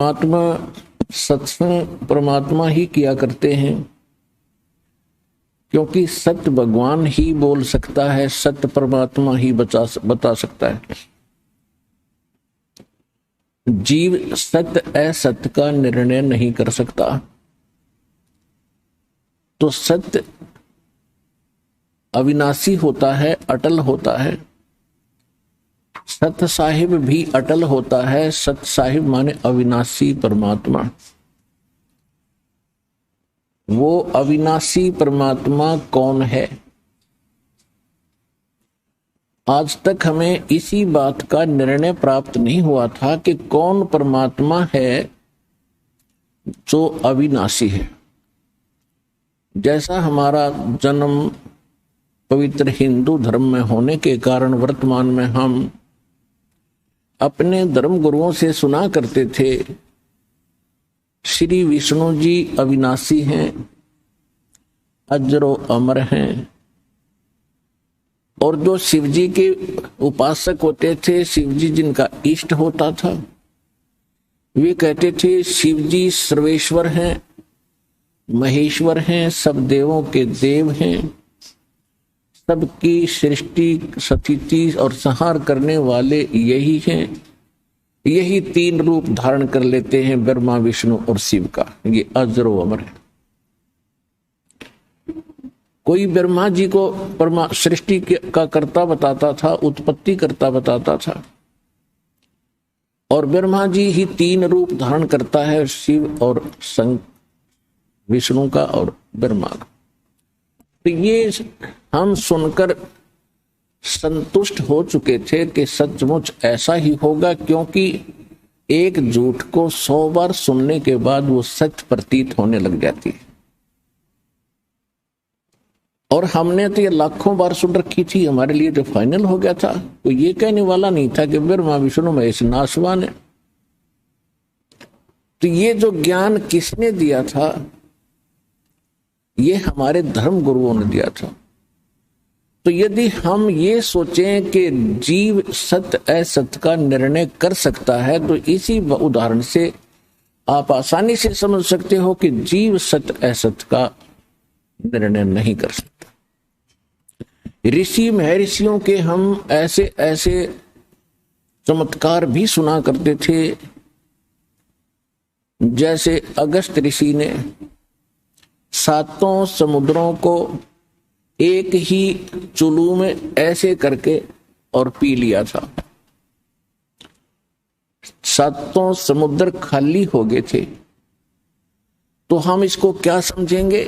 परमात्मा सत्संग परमात्मा ही किया करते हैं, क्योंकि सत्य भगवान ही बोल सकता है, सत्य परमात्मा ही बता सकता है। जीव सत्य असत्य का निर्णय नहीं कर सकता। तो सत्य अविनाशी होता है, अटल होता है। सत्य साहिब भी अटल होता है। सत्य साहिब माने अविनाशी परमात्मा। वो अविनाशी परमात्मा कौन है? आज तक हमें इसी बात का निर्णय प्राप्त नहीं हुआ था कि कौन परमात्मा है जो अविनाशी है। जैसा हमारा जन्म पवित्र हिंदू धर्म में होने के कारण वर्तमान में हम अपने धर्म गुरुओं से सुना करते थे, श्री विष्णु जी अविनाशी हैं, अजरो अमर हैं। और जो शिव जी के उपासक होते थे, शिव जी जिनका इष्ट होता था, वे कहते थे शिव जी सर्वेश्वर हैं, महेश्वर हैं, सब देवों के देव हैं, सबकी सृष्टि स्थिति और संहार करने वाले यही हैं। यही तीन रूप धारण कर लेते हैं, ब्रह्मा विष्णु और शिव का। ये अजरो अमर है। कोई ब्रह्मा जी को सृष्टि का कर्ता बताता था, उत्पत्ति कर्ता बताता था, और ब्रह्मा जी ही तीन रूप धारण करता है, शिव और विष्णु का और ब्रह्मा का। तो ये हम सुनकर संतुष्ट हो चुके थे कि सचमुच ऐसा ही होगा, क्योंकि एक झूठ को 100 बार सुनने के बाद वो सत्य प्रतीत होने लग जाती है। और हमने तो ये लाखों बार सुन रखी थी। हमारे लिए जो फाइनल हो गया था, तो ये कहने वाला नहीं था कि ब्रह्मा विष्णु महेश नाशवान है। तो ये जो ज्ञान किसने दिया था? ये हमारे धर्म गुरुओं ने दिया था। तो यदि हम ये सोचें कि जीव सत्य असत्य का निर्णय कर सकता है, तो इसी उदाहरण से आप आसानी से समझ सकते हो कि जीव सत्य असत्य का निर्णय नहीं कर सकता। ऋषि महर्षियों के हम ऐसे ऐसे चमत्कार भी सुना करते थे, जैसे अगस्त ऋषि ने 7 समुद्रों को एक ही चुल्लू में ऐसे करके और पी लिया था। 7 समुद्र खाली हो गए थे। तो हम इसको क्या समझेंगे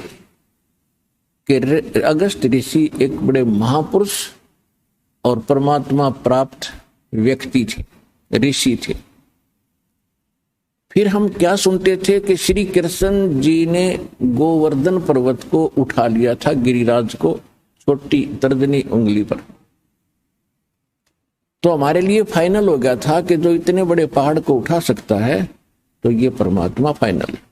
कि अगस्त ऋषि एक बड़े महापुरुष और परमात्मा प्राप्त व्यक्ति थे, ऋषि थे। फिर हम क्या सुनते थे कि श्री कृष्ण जी ने गोवर्धन पर्वत को उठा लिया था, गिरिराज को, छोटी तर्जनी उंगली पर। तो हमारे लिए फाइनल हो गया था कि जो इतने बड़े पहाड़ को उठा सकता है, तो ये परमात्मा फाइनल है।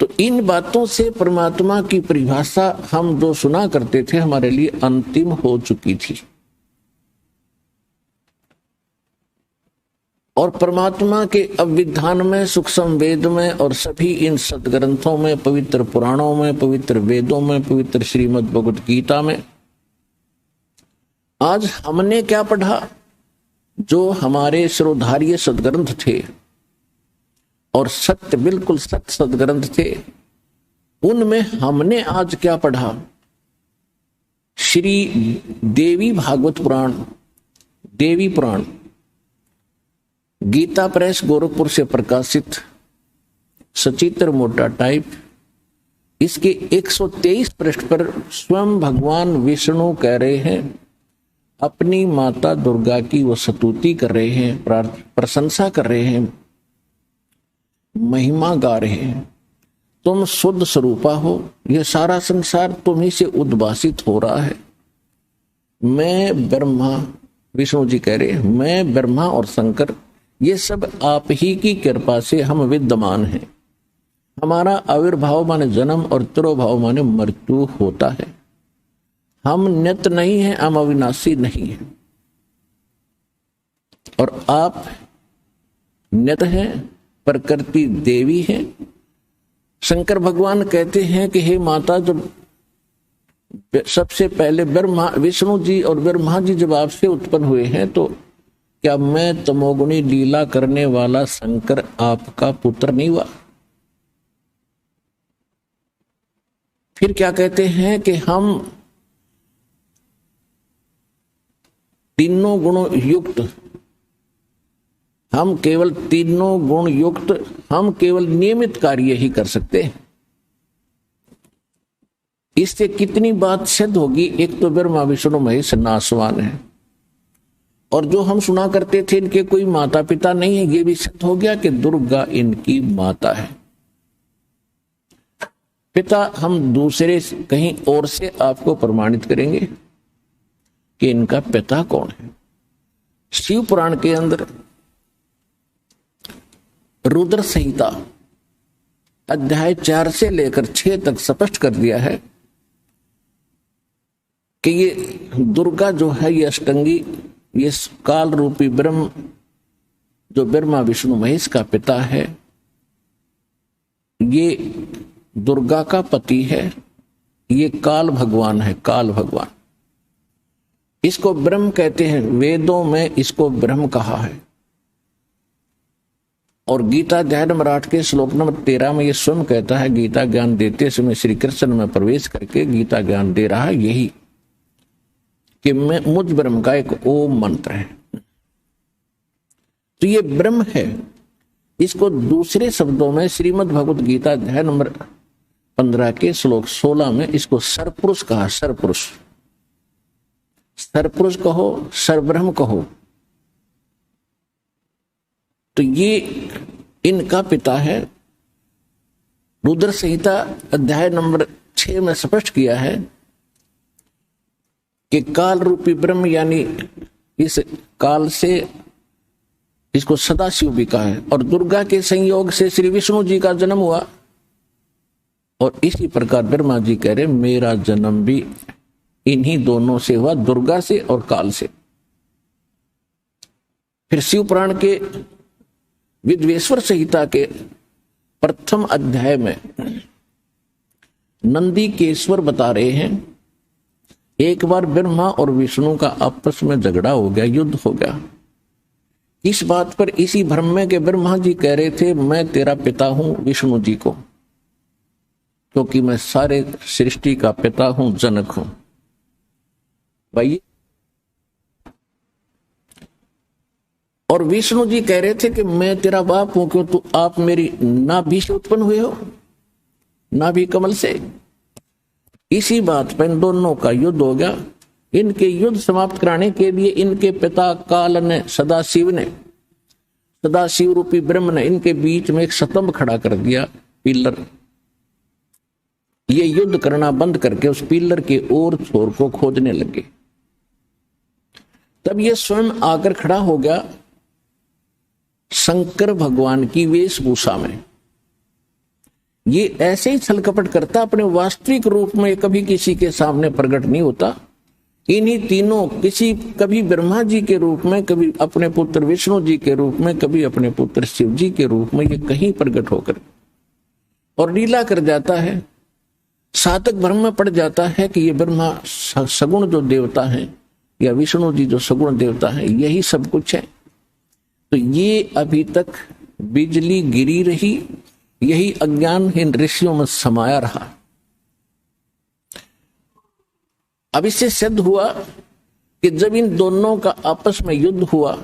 तो इन बातों से परमात्मा की परिभाषा हम जो सुना करते थे, हमारे लिए अंतिम हो चुकी थी। और परमात्मा के अभिधान में, सूक्ष्म वेद में और सभी इन सदग्रंथों में, पवित्र पुराणों में, पवित्र वेदों में, पवित्र श्रीमद् भगवत गीता में आज हमने क्या पढ़ा? जो हमारे शिरोधार्य सदग्रंथ थे और सत्य, बिल्कुल सत्य सदग्रंथ थे, उनमें हमने आज क्या पढ़ा? श्री देवी भागवत पुराण, देवी पुराण, गीता प्रेस गोरखपुर से प्रकाशित, सचित्र मोटा टाइप। इसके 123 पृष्ठ पर स्वयं भगवान विष्णु कह रहे हैं, अपनी माता दुर्गा की वो स्तुति कर रहे हैं, प्रशंसा कर रहे हैं, महिमा गा रहे हैं। तुम शुद्ध स्वरूपा हो, यह सारा संसार तुम्ही से उद्भासित हो रहा है। मैं ब्रह्मा, विष्णु जी कह रहे हैं, मैं ब्रह्मा और शंकर, ये सब आप ही की कृपा से हम विद्यमान हैं। हमारा आविर्भाव माने जन्म और तिरोभाव माने मृत्यु होता है। हम नित्य नहीं हैं, हम अविनाशी नहीं हैं। और आप नित्य है, प्रकृति देवी है। शंकर भगवान कहते हैं कि हे माता, जब सबसे पहले ब्रह्मा विष्णु जी और ब्रह्मा जी जब आपसे उत्पन्न हुए हैं तो क्या मैं तमोगुणी लीला करने वाला शंकर आपका पुत्र नहीं हुआ? फिर क्या कहते हैं कि हम तीनों गुणों युक्त, हम केवल तीनों गुण युक्त, हम केवल नियमित कार्य ही कर सकते हैं। इससे कितनी बात सिद्ध होगी? एक तो ब्रह्मा विष्णु महेश नासवान है, और जो हम सुना करते थे इनके कोई माता पिता नहीं है, ये भी सिद्ध हो गया कि दुर्गा इनकी माता है। पिता हम दूसरे कहीं और से आपको प्रमाणित करेंगे कि इनका पिता कौन है। शिव पुराण के अंदर रुद्र संहिता अध्याय 4 से लेकर 6 तक स्पष्ट कर दिया है कि ये दुर्गा जो है, ये अष्टंगी, ये काल रूपी ब्रह्म जो ब्रह्मा विष्णु महेश का पिता है, ये दुर्गा का पति है, ये काल भगवान है। काल भगवान, इसको ब्रह्म कहते हैं, वेदों में इसको ब्रह्म कहा है। और गीता अध्याय नंबर 8 के श्लोक नंबर 13 में ये स्वयं कहता है, गीता ज्ञान देते समय श्री कृष्ण में प्रवेश करके गीता ज्ञान दे रहा है यही कि मैं मुझ ब्रह्म का एक ओम मंत्र है। तो ये ब्रह्म है। इसको दूसरे शब्दों में श्रीमद् भगवत गीता अध्याय नंबर 15 के श्लोक 16 में इसको सरपुरुष कहा। सरपुरुष, सरपुरुष कहो, सरब्रह्म कहो। तो ये इनका पिता है। रुद्र संहिता अध्याय नंबर 6 में स्पष्ट किया है कि काल रूपी ब्रह्म, यानी इस काल से इसको सदाशिव भी कहा है, और दुर्गा के संयोग से श्री विष्णु जी का जन्म हुआ। और इसी प्रकार ब्रह्मा जी कह रहे मेरा जन्म भी इन्हीं दोनों से हुआ, दुर्गा से और काल से। फिर शिव पुराण के विद्वेश्वर संहिता के प्रथम अध्याय में नंदी केश्वर बता रहे हैं, एक बार ब्रह्मा और विष्णु का आपस में झगड़ा हो गया, युद्ध हो गया। इस बात पर इसी भ्रम में के ब्रह्मा जी कह रहे थे मैं तेरा पिता हूं विष्णु जी को, क्योंकि मैं सारे सृष्टि का पिता हूं, जनक हूं। भाई, और विष्णु जी कह रहे थे कि मैं तेरा बाप हूं, क्यों तू आप मेरी नाभि से उत्पन्न हुए हो, नाभि कमल से। इसी बात पर इन दोनों का युद्ध हो गया। इनके युद्ध समाप्त कराने के लिए इनके पिता काल ने, सदाशिव ने, सदाशिव रूपी ब्रह्म ने इनके बीच में एक स्तंभ खड़ा कर दिया, पिलर। ये युद्ध करना बंद करके उस पिलर के और छोर को खोदने लगे। तब ये स्वयं आकर खड़ा हो गया शंकर भगवान की वेशभूषा में। ये ऐसे ही छल कपट करता, अपने वास्तविक रूप में कभी किसी के सामने प्रकट नहीं होता। इन्हीं तीनों, किसी कभी ब्रह्मा जी के रूप में, कभी अपने पुत्र विष्णु जी के रूप में, कभी अपने पुत्र शिव जी के रूप में, ये कहीं प्रकट होकर और लीला कर जाता है। सातक भ्रम में पड़ जाता है कि ये ब्रह्मा सगुण जो देवता है या विष्णु जी जो सगुण देवता है, यही सब कुछ है। तो ये अभी तक बिजली गिरी रही, यही अज्ञान इन ऋषियों में समाया रहा। अब इससे सिद्ध हुआ कि जब इन दोनों का आपस में युद्ध हुआ,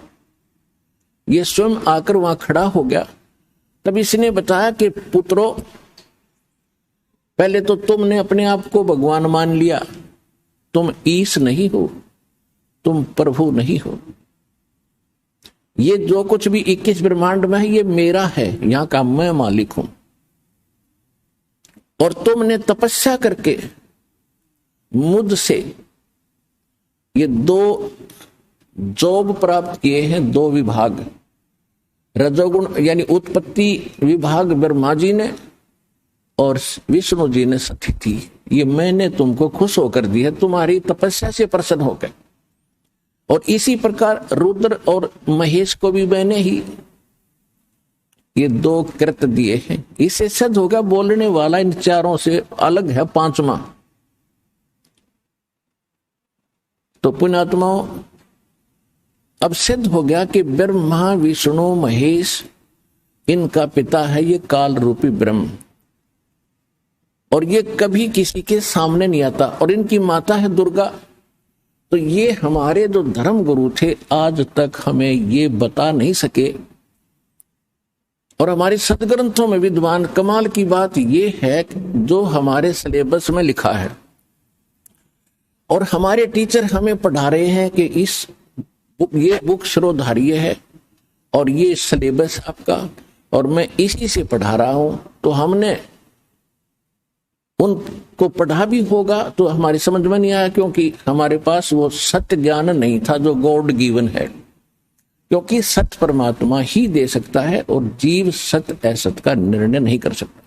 ये स्वयं आकर वहां खड़ा हो गया। तब इसने बताया कि पुत्रों, पहले तो तुमने अपने आप को भगवान मान लिया, तुम ईश नहीं हो, तुम प्रभु नहीं हो। ये जो कुछ भी 21 ब्रह्मांड में है ये मेरा है, यहां का मैं मालिक हूं। और तुमने तपस्या करके मुझसे ये 2 जॉब प्राप्त किए हैं, 2 विभाग। रजोगुण यानी उत्पत्ति विभाग ब्रह्मा जी ने और विष्णु जी ने स्थिति, ये मैंने तुमको खुश होकर दी है, तुम्हारी तपस्या से प्रसन्न होकर। और इसी प्रकार रुद्र और महेश को भी मैंने ही ये 2 कृत दिए हैं। इससे सिद्ध हो गया बोलने वाला इन चारों से अलग है, 5वां। तो पुण्यात्माओं, अब सिद्ध हो गया कि ब्रह्मा विष्णु महेश इनका पिता है ये काल रूपी ब्रह्म, और ये कभी किसी के सामने नहीं आता, और इनकी माता है दुर्गा। तो ये हमारे जो धर्म गुरु थे आज तक हमें ये बता नहीं सके, और हमारे सदग्रंथों में विद्वान, कमाल की बात ये है जो हमारे सिलेबस में लिखा है और हमारे टीचर हमें पढ़ा रहे हैं कि ये बुक श्रोधार्य है और ये सिलेबस आपका, और मैं इसी से पढ़ा रहा हूं। तो हमने उनको पढ़ा भी होगा तो हमारी समझ में नहीं आया, क्योंकि हमारे पास वो सत्य ज्ञान नहीं था जो गॉड गिवन है, क्योंकि सत्य परमात्मा ही दे सकता है और जीव सत्य असत का निर्णय नहीं कर सकता।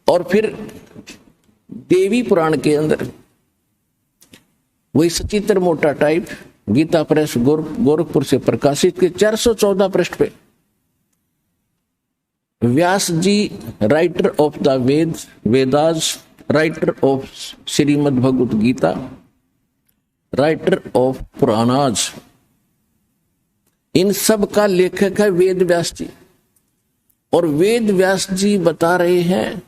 और फिर देवी पुराण के अंदर वही सचित्र मोटा टाइप गीता प्रेस गोरखपुर से प्रकाशित के 414 पृष्ठ पे Vyas ji, writer of the Vedas, writer of Shrimad Bhagavad Gita, writer of Puranas, इन सब का लेखक है वेद व्यास जी। और वेद व्यास जी बता रहे हैं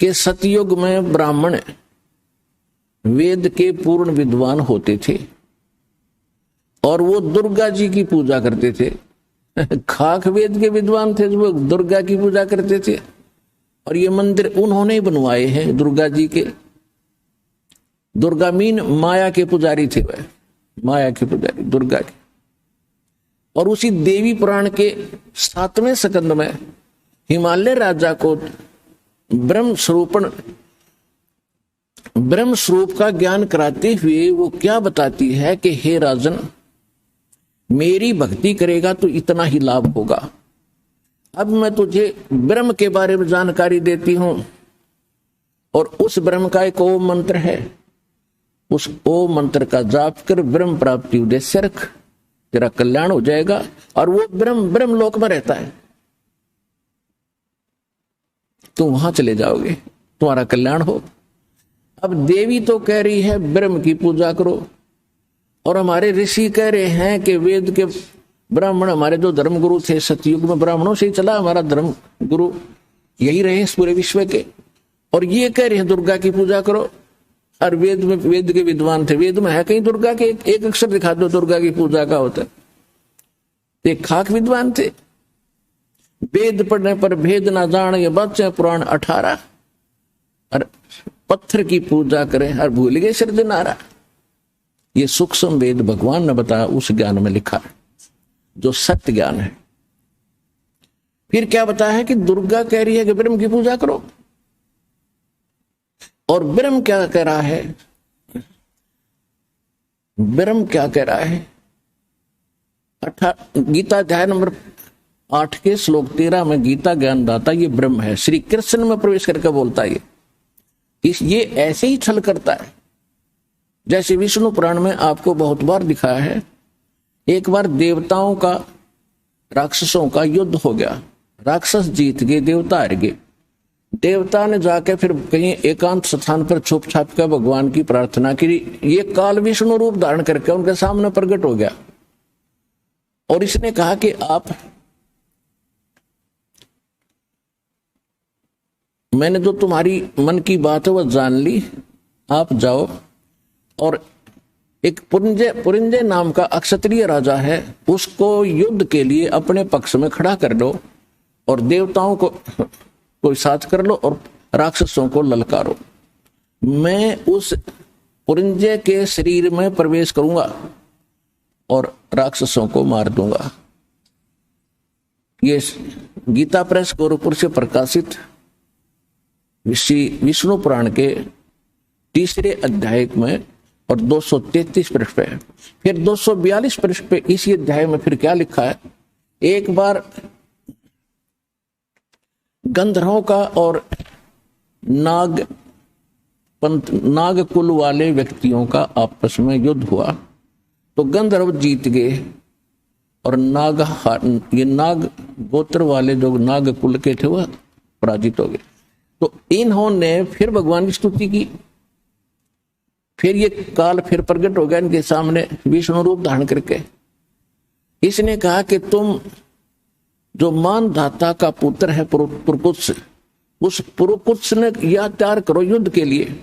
कि सतयुग में ब्राह्मण वेद के पूर्ण विद्वान होते थे और वो दुर्गा जी की पूजा करते थे। खाक वेद के विद्वान थे, वो दुर्गा की पूजा करते थे, और ये मंदिर उन्होंने बनवाए हैं दुर्गा जी के। दुर्गा मीन माया के पुजारी थे, वह माया के पुजारी दुर्गा के। और उसी देवी पुराण के 7वें स्कंद में हिमालय राजा को ब्रह्म स्वरूप का ज्ञान कराते हुए वो क्या बताती है कि हे राजन, मेरी भक्ति करेगा तो इतना ही लाभ होगा। अब मैं तुझे ब्रह्म के बारे में जानकारी देती हूं, और उस ब्रह्म का एक ओम मंत्र है, उस ओम मंत्र का जाप कर ब्रह्म प्राप्ति उद्देश्य रख, तेरा कल्याण हो जाएगा। और वो ब्रह्म लोक में रहता है, तुम वहां चले जाओगे, तुम्हारा कल्याण हो। अब देवी तो कह रही है ब्रह्म की पूजा करो, और हमारे ऋषि कह रहे हैं कि वेद के ब्राह्मण, हमारे जो धर्म गुरु थे सतयुग में ब्राह्मणों से ही चला हमारा धर्म गुरु, यही रहे इस पूरे विश्व के, और ये कह रहे हैं दुर्गा की पूजा करो। और वेद के विद्वान थे, वेद में है कहीं दुर्गा के एक अक्षर दिखा दो दुर्गा की पूजा का होता। एक खाक विद्वान थे, वेद पढ़ने पर भेद ना जान ये बच्चे पुराण 18, और पत्थर की पूजा करें और भूल गए सिरजनारा। ये सूक्ष्म वेद भगवान ने बताया, उस ज्ञान में लिखा है जो सत्य ज्ञान है। फिर क्या बताया है कि दुर्गा कह रही है कि ब्रह्म की पूजा करो, और ब्रह्म क्या कह रहा है, ब्रह्म क्या कह रहा है, गीता अध्याय नंबर 8 के श्लोक 13 में गीता ज्ञानदाता ये ब्रह्म है, श्री कृष्ण में प्रवेश करके बोलता है। ये ऐसे ही छल करता है, जैसे विष्णु पुराण में आपको बहुत बार दिखाया है। एक बार देवताओं का राक्षसों का युद्ध हो गया, राक्षस जीत गए, देवता हार गए। देवता ने जाके फिर कहीं एकांत स्थान पर छुप छाप कर भगवान की प्रार्थना की। ये काल विष्णु रूप धारण करके उनके सामने प्रकट हो गया, और इसने कहा कि आप, मैंने जो तुम्हारी मन की बात है वह जान ली, आप जाओ और एक पुरिंजय नाम का अक्षत्रिय राजा है, उसको युद्ध के लिए अपने पक्ष में खड़ा कर लो, और देवताओं को साथ कर लो और राक्षसों को ललकारो। मैं उस पुरिंजय के शरीर में प्रवेश करूंगा और राक्षसों को मार दूंगा। ये गीता प्रेस गोरखपुर से प्रकाशित विष्णु पुराण के 3 अध्याय में और 233 पृष्ठ पे। फिर 242 पृष्ठ पे इसी अध्याय में फिर क्या लिखा है, एक बार गंधर्वों का और नाग कुल वाले व्यक्तियों का आपस में युद्ध हुआ, तो गंधर्व जीत गए और ये नाग गोत्र वाले जो नाग कुल के थे वह पराजित हो गए। तो इन्होंने फिर भगवान की स्तुति की। फिर ये काल फिर प्रकट हो गया इनके सामने विष्णु रूप धारण करके। इसने कहा कि तुम जो मानधाता का पुत्र है पुरुकुत्स, उस पुरुकुत्स ने यह तैयार करो युद्ध के लिए,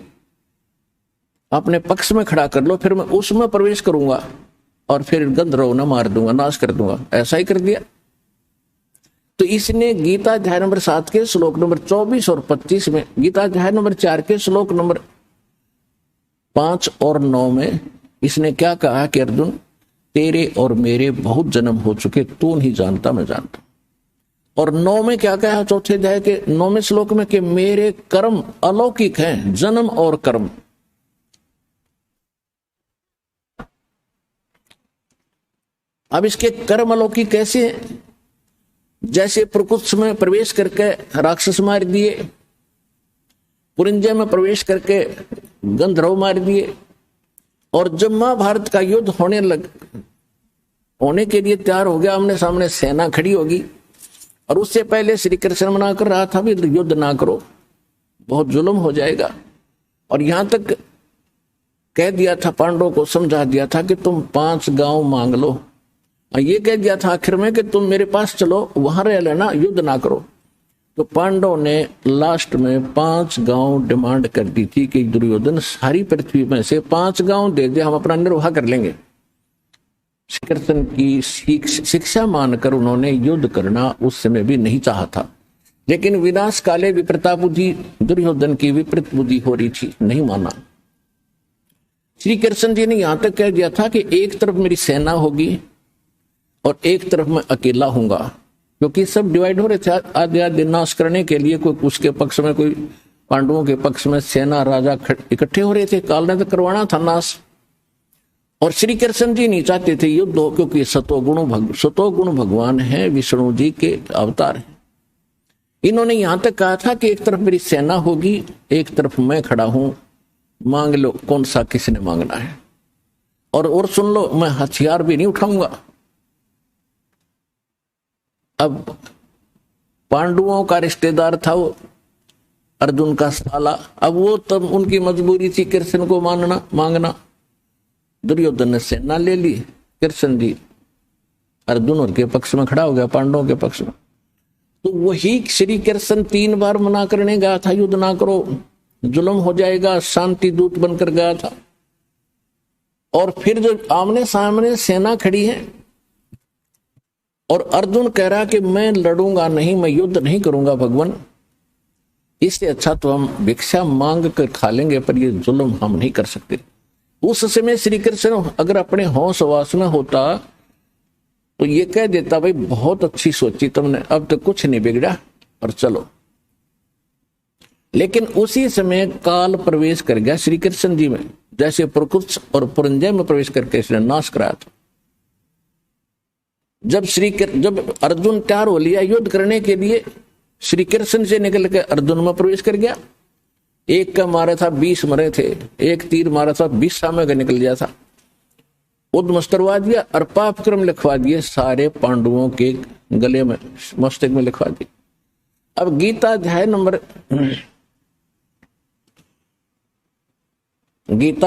अपने पक्ष में खड़ा कर लो, फिर मैं उसमें प्रवेश करूंगा और फिर गंधर्व न मार दूंगा, नाश कर दूंगा। ऐसा ही कर दिया। तो इसने गीता अध्याय नंबर 7 के श्लोक नंबर 24 और 25 में, गीता अध्याय नंबर 4 के श्लोक नंबर 5 और 9 में इसने क्या कहा कि अर्जुन तेरे और मेरे बहुत जन्म हो चुके, तू नहीं जानता मैं जानता। और 9 में क्या कहा, चौथे अध्याय के 9वें श्लोक में कि मेरे कर्म अलौकिक हैं, जन्म और कर्म। अब इसके कर्म अलौकिक कैसे हैं? जैसे प्रकुत्स में प्रवेश करके राक्षस मार दिए, पुरिंजय में प्रवेश करके गंधर्व मार दिए, और जब महाभारत का युद्ध होने के लिए तैयार हो गया, आमने सामने सेना खड़ी होगी, और उससे पहले श्री कृष्ण मना कर रहा था भी युद्ध ना करो, बहुत जुल्म हो जाएगा। और यहां तक कह दिया था, पांडवों को समझा दिया था कि तुम 5 गांव मांग लो। ये कह दिया था आखिर में कि तुम मेरे पास चलो, वहां रह लेना, युद्ध ना करो। तो पांडवों ने लास्ट में 5 गांव डिमांड कर दी थी कि दुर्योधन सारी पृथ्वी में से 5 गांव दे दे, हम अपना निर्वाह कर लेंगे। कृष्ण की शिक्षा मानकर उन्होंने युद्ध करना उस समय भी नहीं चाहा था, लेकिन विनाश काले विपरीता बुद्धि, दुर्योधन की विपरीत बुद्धि हो रही थी, नहीं माना। श्री कृष्ण जी ने यहां तक कह दिया था कि एक तरफ मेरी सेना होगी और एक तरफ मैं अकेला हूंगा, क्योंकि सब डिवाइड हो रहे थे आधे आधे नाश करने के लिए। कोई उसके पक्ष में, कोई पांडवों के पक्ष में सेना राजा इकट्ठे हो रहे थे, काल ने तो करवाना था नाश। और श्री कृष्ण जी नहीं चाहते थे युद्ध हो, क्योंकि सतोगुण भगवान है, विष्णु जी के अवतार है। इन्होंने यहां तक कहा था कि एक तरफ मेरी सेना होगी, एक तरफ मैं खड़ा हूं, मांग लो कौन सा किसने मांगना है। और सुन लो, मैं हथियार भी नहीं उठाऊंगा। अब पांडवों का रिश्तेदार था वो अर्जुन का साला, अब वो तब उनकी मजबूरी थी कृष्ण को मांगना। दुर्योधन ने सेना ले ली, कृष्ण जी अर्जुन और के पक्ष में खड़ा हो गया, पांडवों के पक्ष में। तो वही श्री कृष्ण 3 बार मना करने गया था, युद्ध ना करो, जुल्म हो जाएगा, शांति दूत बनकर गया था। और फिर जो आमने सामने सेना खड़ी है और अर्जुन कह रहा कि मैं लड़ूंगा नहीं, मैं युद्ध नहीं करूंगा भगवान, इससे अच्छा तो हम भिक्षा मांग कर खा लेंगे, पर ये जुल्म हम नहीं कर सकते। उस समय श्री कृष्ण अगर अपने होश वास में होता तो ये कह देता, भाई बहुत अच्छी सोची तुमने, अब तो कुछ नहीं बिगड़ा और चलो। लेकिन उसी समय काल प्रवेश कर गया श्री कृष्ण जी में, जैसे प्रकुत्स और पुरंजय में प्रवेश करके इसने नाश कराया था। जब अर्जुन तैयार हो लिया युद्ध करने के लिए, श्री कृष्ण से निकल के अर्जुन में प्रवेश कर गया। एक का मारा था 20 मरे थे, एक तीर मारा था 20 सामने का निकल गया था, उद्मस्त करवा दिया और पाप क्रम लिखवा दिए सारे पांडवों के गले में, मस्तक में लिखवा दिए। अब गीता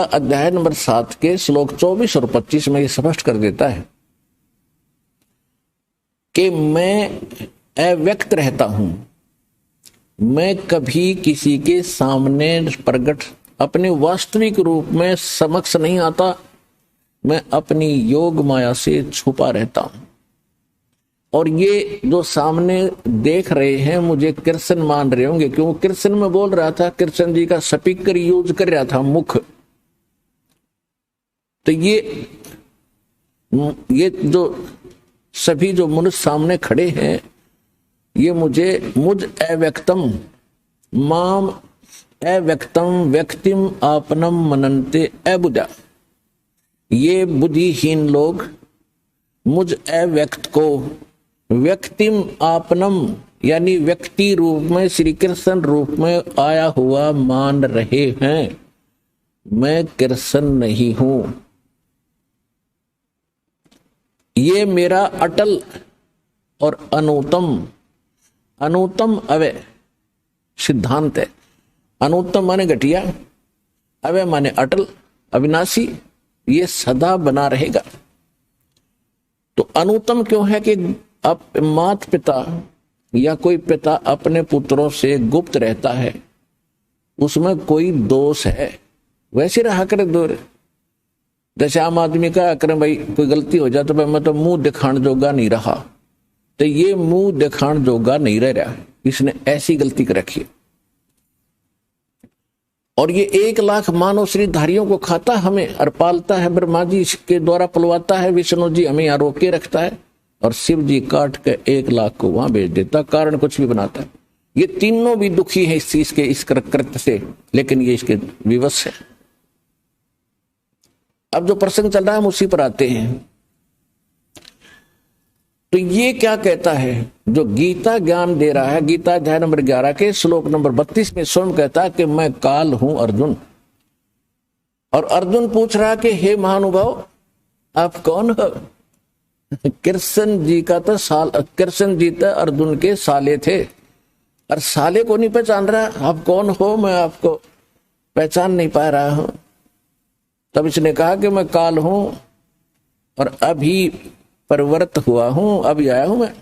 अध्याय नंबर 7 के श्लोक 24 और 25 में ये स्पष्ट कर देता है कि मैं अव्यक्त रहता हूं, मैं कभी किसी के सामने प्रकट अपने वास्तविक रूप में समक्ष नहीं आता, मैं अपनी योग माया से छुपा रहता हूं। और ये जो सामने देख रहे हैं मुझे कृष्ण मान रहे होंगे, क्यों कृष्ण में बोल रहा था, कृष्ण जी का स्पीकर यूज कर रहा था मुख। तो ये जो सभी जो मनुष्य सामने खड़े हैं, ये मुझ अव्यक्तम माम अव्यक्तम व्यक्तिम आपनम मनन्ते अबुधा, ये बुद्धिहीन लोग मुझ अव्यक्त को व्यक्तिम आपनम यानी व्यक्ति रूप में, श्री कृष्ण रूप में आया हुआ मान रहे हैं। मैं कृष्ण नहीं हूं। ये मेरा अटल और अनुत्तम अवय सिद्धांत है। अनुत्तम माने घटिया, अवय माने अटल अविनाशी, ये सदा बना रहेगा। तो अनुत्तम क्यों है कि अब माता पिता या कोई पिता अपने पुत्रों से गुप्त रहता है, उसमें कोई दोष है, वैसे रहा करे दूर। जैसे आम आदमी का करें भाई कोई गलती हो जाए तो भाई मैं तो मुंह दिखाने जोगा नहीं रहा, तो ये मुंह दिखाने जोगा नहीं रह रहा, इसने ऐसी गलती कर रखी है। और ये 1 लाख मानव शरीरधारियों को खाता हमें और पालता है, ब्रह्मा जी के द्वारा पलवाता है, विष्णु जी हमें यहाँ रोके रखता है, और शिव जी काट के 1 लाख को वहां भेज देता, कारण कुछ भी बनाता है। ये तीनों भी दुखी है इस चीज के, इस कृत्य से, लेकिन ये इसके विवश है। अब जो प्रसंग चल रहा है हम उसी पर आते हैं। तो ये क्या कहता है, जो गीता ज्ञान दे रहा है, गीता अध्याय नंबर 11 के श्लोक नंबर 32 में स्वयं कहता है कि मैं काल हूं अर्जुन। और अर्जुन पूछ रहा कि हे महानुभाव आप कौन हो? कृष्ण जी का तो कृष्ण जी तो अर्जुन के साले थे, और साले को नहीं पहचान रहा, आप कौन हो? मैं आपको पहचान नहीं पा रहा हूं। तब इसने कहा कि मैं काल हूं और अभी परिवर्त हुआ हूं, अभी आया हूं मैं,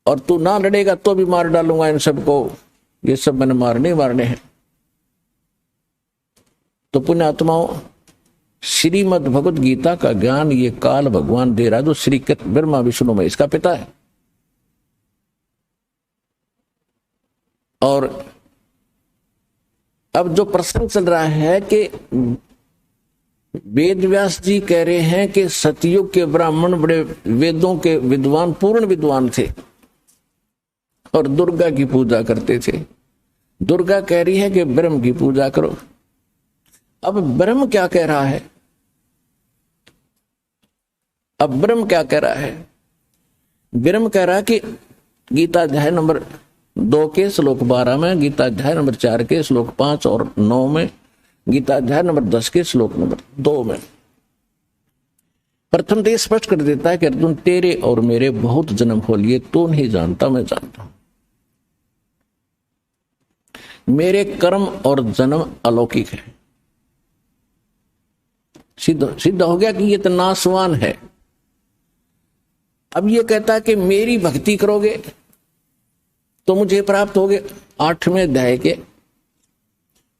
और तू ना लड़ेगा तो भी मार डालूंगा इन सबको, ये सब मैंने मारने हैं। तो पुण्यात्माओं, श्रीमद् भगवद गीता का ज्ञान ये काल भगवान दे रहा है, जो श्री ब्रह्मा विष्णु में इसका पिता है। और अब जो प्रसंग चल रहा है कि वेद व्यास जी कह रहे हैं कि सतयुग के ब्राह्मण बड़े वेदों के विद्वान, पूर्ण विद्वान थे और दुर्गा की पूजा करते थे। दुर्गा कह रही है कि ब्रह्म की पूजा करो। अब ब्रह्म क्या कह रहा है? अब ब्रह्म क्या कह रहा है? ब्रह्म कह रहा है कि गीता अध्याय नंबर 2 के श्लोक 12 में, गीता अध्याय नंबर 4 के श्लोक 5 और 9 में, गीता अध्याय नंबर 10 के श्लोक नंबर 2 में प्रथम तो स्पष्ट कर देता है कि अर्जुन तेरे और मेरे बहुत जन्म हो लिए, तू नहीं जानता मैं जानता हूं। मेरे कर्म और जन्म अलौकिक है। सिद्ध हो गया कि ये तो नाशवान है। अब ये कहता है कि मेरी भक्ति करोगे तो मुझे प्राप्त होगे। 8वें अध्याय के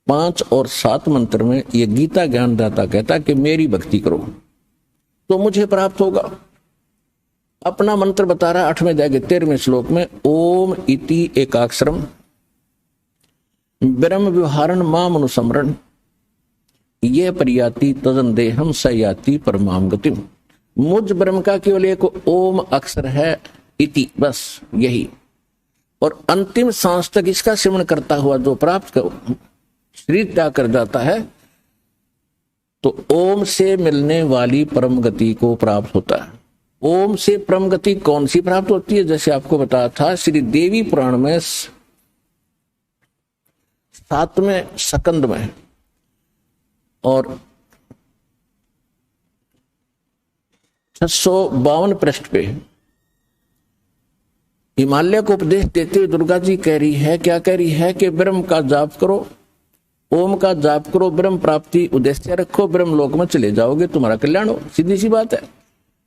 5 और 7 मंत्र में ये गीता ज्ञानदाता कहता है कि मेरी भक्ति करो तो मुझे प्राप्त होगा। अपना मंत्र बता रहा है 8वें अध्याय के 13वें श्लोक में, ओम इति एकाक्षरम ब्रह्म व्यवहारण माम अनुसमरण ये परियाति तदन देहम स याति परमाम गतिम। मुझ ब्रह्म का केवल एक ओम अक्षर है, इति, बस यही, और अंतिम सांस तक इसका सेवन करता हुआ जो प्राप्त शरीर त्याग कर जाता है तो ओम से मिलने वाली परम गति को प्राप्त होता है। ओम से परम गति कौन सी प्राप्त होती है? जैसे आपको बताया था श्री देवी पुराण में 7वें स्कंद में और 652 पृष्ठ पे हिमालय को उपदेश देते हुए दुर्गा जी कह रही है, क्या कह रही है कि ब्रह्म का जाप करो, ओम का जाप करो, ब्रह्म प्राप्ति उद्देश्य रखो, ब्रह्म लोक में चले जाओगे, तुम्हारा कल्याण हो। सीधी सी बात है।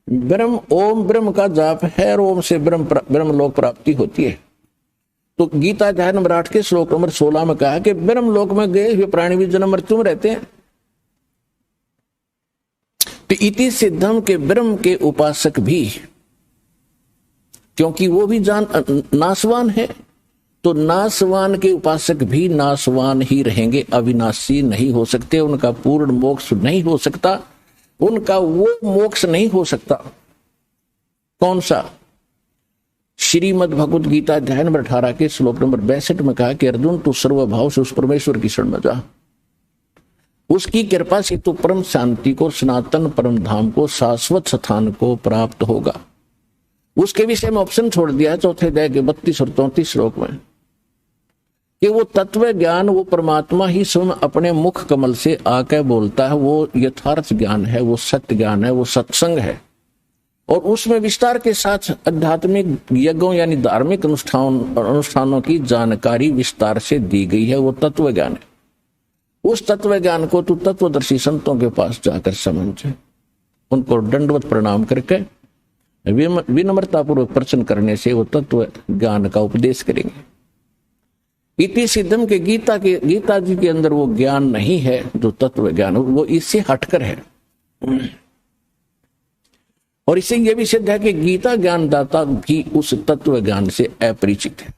ब्रह्म ओम ब्रह्म का जाप है और ओम से ब्रह्म लोक प्राप्ति होती है। तो गीता अध्याय नंबर 8 के श्लोक नंबर 16 में कहा कि ब्रह्म लोक में गए हुए प्राणी भी जन्म मृत्यु में रहते हैं। तो इति सिद्धम के ब्रह्म के उपासक भी, क्योंकि वो भी नाशवान है, तो नाशवान के उपासक भी नाशवान ही रहेंगे, अविनाशी नहीं हो सकते, उनका पूर्ण मोक्ष नहीं हो सकता, उनका वो मोक्ष नहीं हो सकता। कौन सा? श्रीमद् भगवद गीता अध्याय नंबर 18 के श्लोक नंबर 62 में कहा कि अर्जुन तू सर्वभाव से उस परमेश्वर की शरण में जा, उसकी कृपा से तू परम शांति को, सनातन परम धाम को, शाश्वत स्थान को प्राप्त होगा। उसके विषय में ऑप्शन छोड़ दिया है 4थे अध्याय के 32 और 34 श्लोक में कि वो तत्व ज्ञान, वो परमात्मा ही स्वयं अपने मुख कमल से आकर बोलता है, वो यथार्थ ज्ञान है, वो सत्य ज्ञान है, वो सत्संग है। और उसमें विस्तार के साथ आध्यात्मिक यज्ञों यानी धार्मिक अनुष्ठानों की जानकारी विस्तार से दी गई है। वो तत्व ज्ञान है। उस तत्व ज्ञान को तू तत्वदर्शी संतों के पास जाकर समझ, उनको दंडवत प्रणाम करके विनम्रता पूर्वक प्रश्न करने से वो तत्व ज्ञान का उपदेश करेंगे। इति सिद्धम के गीता जी के अंदर वो ज्ञान नहीं है जो तत्व ज्ञान, वो इससे हटकर है। और इससे यह भी सिद्ध है कि गीता ज्ञानदाता भी उस तत्व ज्ञान से अपरिचित है।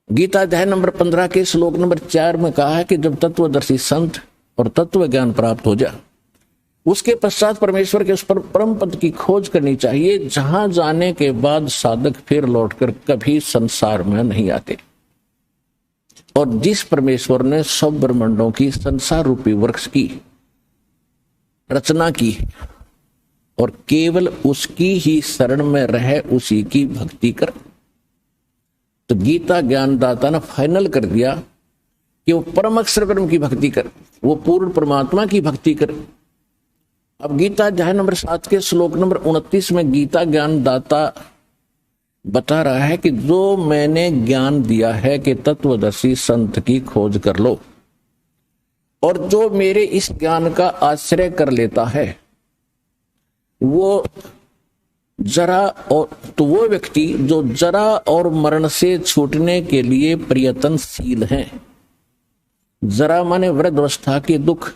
गीता अध्याय नंबर 15 के श्लोक नंबर 4 में कहा है कि जब तत्वदर्शी संत और तत्व ज्ञान प्राप्त हो जाए उसके पश्चात परमेश्वर के उस परम पद की खोज करनी चाहिए, जहां जाने के बाद साधक फिर लौटकर कभी संसार में नहीं आते। और जिस परमेश्वर ने सब ब्रह्मांडों की संसार रूपी वृक्ष की रचना की और केवल उसकी ही शरण में रह उसी की भक्ति कर, तो गीता ज्ञानदाता ने फाइनल कर दिया कि वो परम अक्षर ब्रह्म की भक्ति कर, वो पूर्ण परमात्मा की भक्ति कर। अब गीता अध्याय नंबर 7 के श्लोक नंबर 29 में गीता ज्ञानदाता बता रहा है कि जो मैंने ज्ञान दिया है कि तत्वदर्शी संत की खोज कर लो, और जो मेरे इस ज्ञान का आश्रय कर लेता है वो वो व्यक्ति जो जरा और मरण से छूटने के लिए प्रयत्नशील हैं। जरा माने वृद्धावस्था के दुख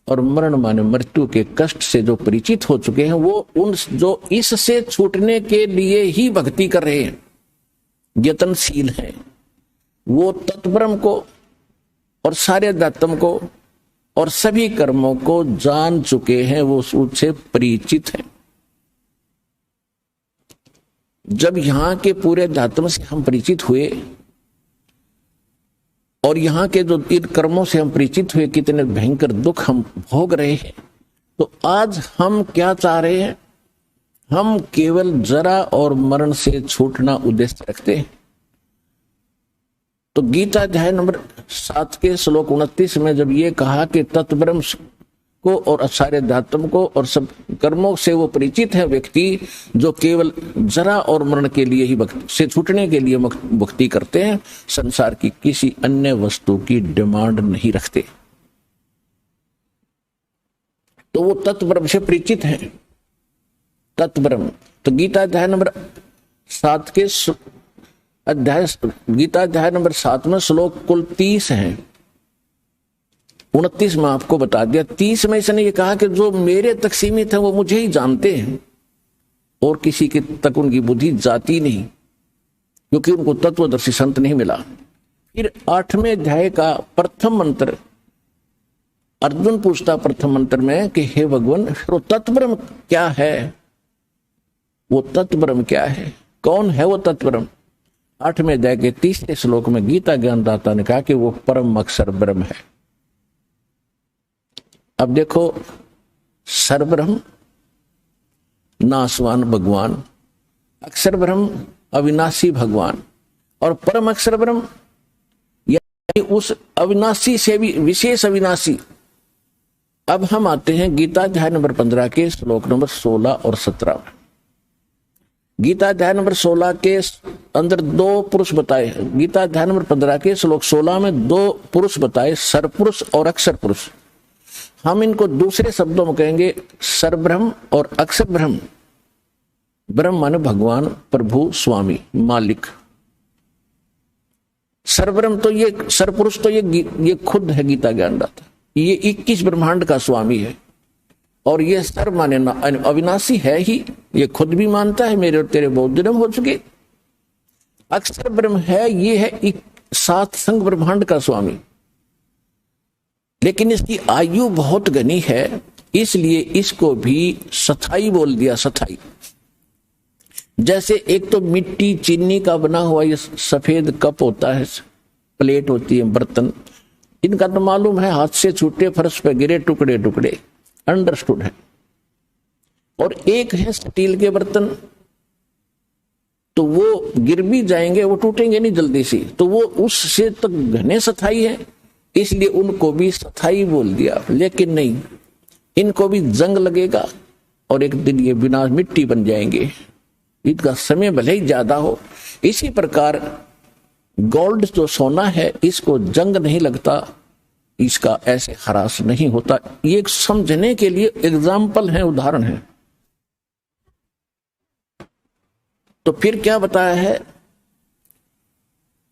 और मरण माने मृत्यु के कष्ट से जो परिचित हो चुके हैं, वो उन जो इससे छूटने के लिए ही भक्ति कर रहे हैं, यत्नशील हैं, वो तत्ब्रह्म को और सारे अध्यात्म को और सभी कर्मों को जान चुके हैं, वो उससे परिचित हैं। जब यहां के पूरे अध्यात्म से हम परिचित हुए और यहाँ के जो इन कर्मों से हम परिचित हुए, कितने भयंकर दुख हम भोग रहे हैं, तो आज हम क्या चाह रहे हैं? हम केवल जरा और मरण से छूटना उद्देश्य रखते हैं। तो गीता अध्याय नंबर 7 के श्लोक 29 में जब ये कहा कि तत्ब्रह्म को और सारे अध्यात्म को और सब कर्मों से वो परिचित है व्यक्ति जो केवल जरा और मरण के लिए ही से छूटने के लिए भक्ति करते हैं, संसार की किसी अन्य वस्तु की डिमांड नहीं रखते, तो वो तत्ब्रह्म से परिचित है। तत्ब्रह्म तो गीता अध्याय नंबर 7 के गीता अध्याय नंबर 7 में श्लोक कुल 30 हैं। 29 में आपको बता दिया। 30 में इसने ये कहा कि जो मेरे तक सीमित है वो मुझे ही जानते हैं और किसी के तक उनकी बुद्धि जाती नहीं, क्योंकि उनको तत्वदर्शी संत नहीं मिला। फिर 8वें अध्याय का प्रथम मंत्र अर्जुन पूछता प्रथम मंत्र में कि हे भगवान, वो तत्ब्रह्म क्या है? वो तत्ब्रह्म क्या है? कौन है वो तत्ब्रह्म? 8वें अध्याय के 30वें श्लोक में गीता ज्ञानदाता ने कहा कि वो परम अक्षर ब्रह्म है। अब देखो, सर्वब्रह्म नासवान भगवान, अक्षर ब्रह्म अविनाशी भगवान, और परम अक्षर ब्रह्म यानी उस अविनाशी से भी विशेष अविनाशी। अब हम आते हैं गीता अध्याय नंबर 15 के श्लोक नंबर 16 और 17 में। गीता अध्याय नंबर 16 के अंदर 2 पुरुष बताए। गीता अध्याय नंबर 15 के श्लोक 16 में 2 पुरुष बताए, सरपुरुष और अक्षर पुरुष। हम इनको दूसरे शब्दों में कहेंगे सरब्रह्म और अक्षर ब्रह्म। ब्रह्म माने भगवान, प्रभु, स्वामी, मालिक। सरब्रह्म तो ये सरपुरुष तो ये खुद है गीता ज्ञानदाता, ये 21 ब्रह्मांड का स्वामी है। और ये सर माने अविनाशी है ही, ये खुद भी मानता है मेरे और तेरे बहुत जन्म हो चुके। अक्षर ब्रह्म है, ये है 7 संग ब्रह्मांड का स्वामी, लेकिन इसकी आयु बहुत घनी है, इसलिए इसको भी सथाई बोल दिया। सथाई जैसे एक तो मिट्टी चीनी का बना हुआ ये सफेद कप होता है, प्लेट होती है, बर्तन, इनका तो मालूम है हाथ से छूटे फर्श पे गिरे टुकड़े टुकड़े, अंडरस्टूड है। और एक है स्टील के बर्तन, तो वो गिर भी जाएंगे, वो टूटेंगे नहीं जल्दी से, तो वो उससे तक घने सथाई है, इसलिए उनको भी सथाई बोल दिया। लेकिन नहीं, इनको भी जंग लगेगा और एक दिन ये विनाश मिट्टी बन जाएंगे। इनका समय भले ही ज्यादा हो। इसी प्रकार गोल्ड जो सोना है, इसको जंग नहीं लगता, इसका ऐसे हरास नहीं होता। ये एक समझने के लिए एग्जाम्पल है, उदाहरण है। तो फिर क्या बताया है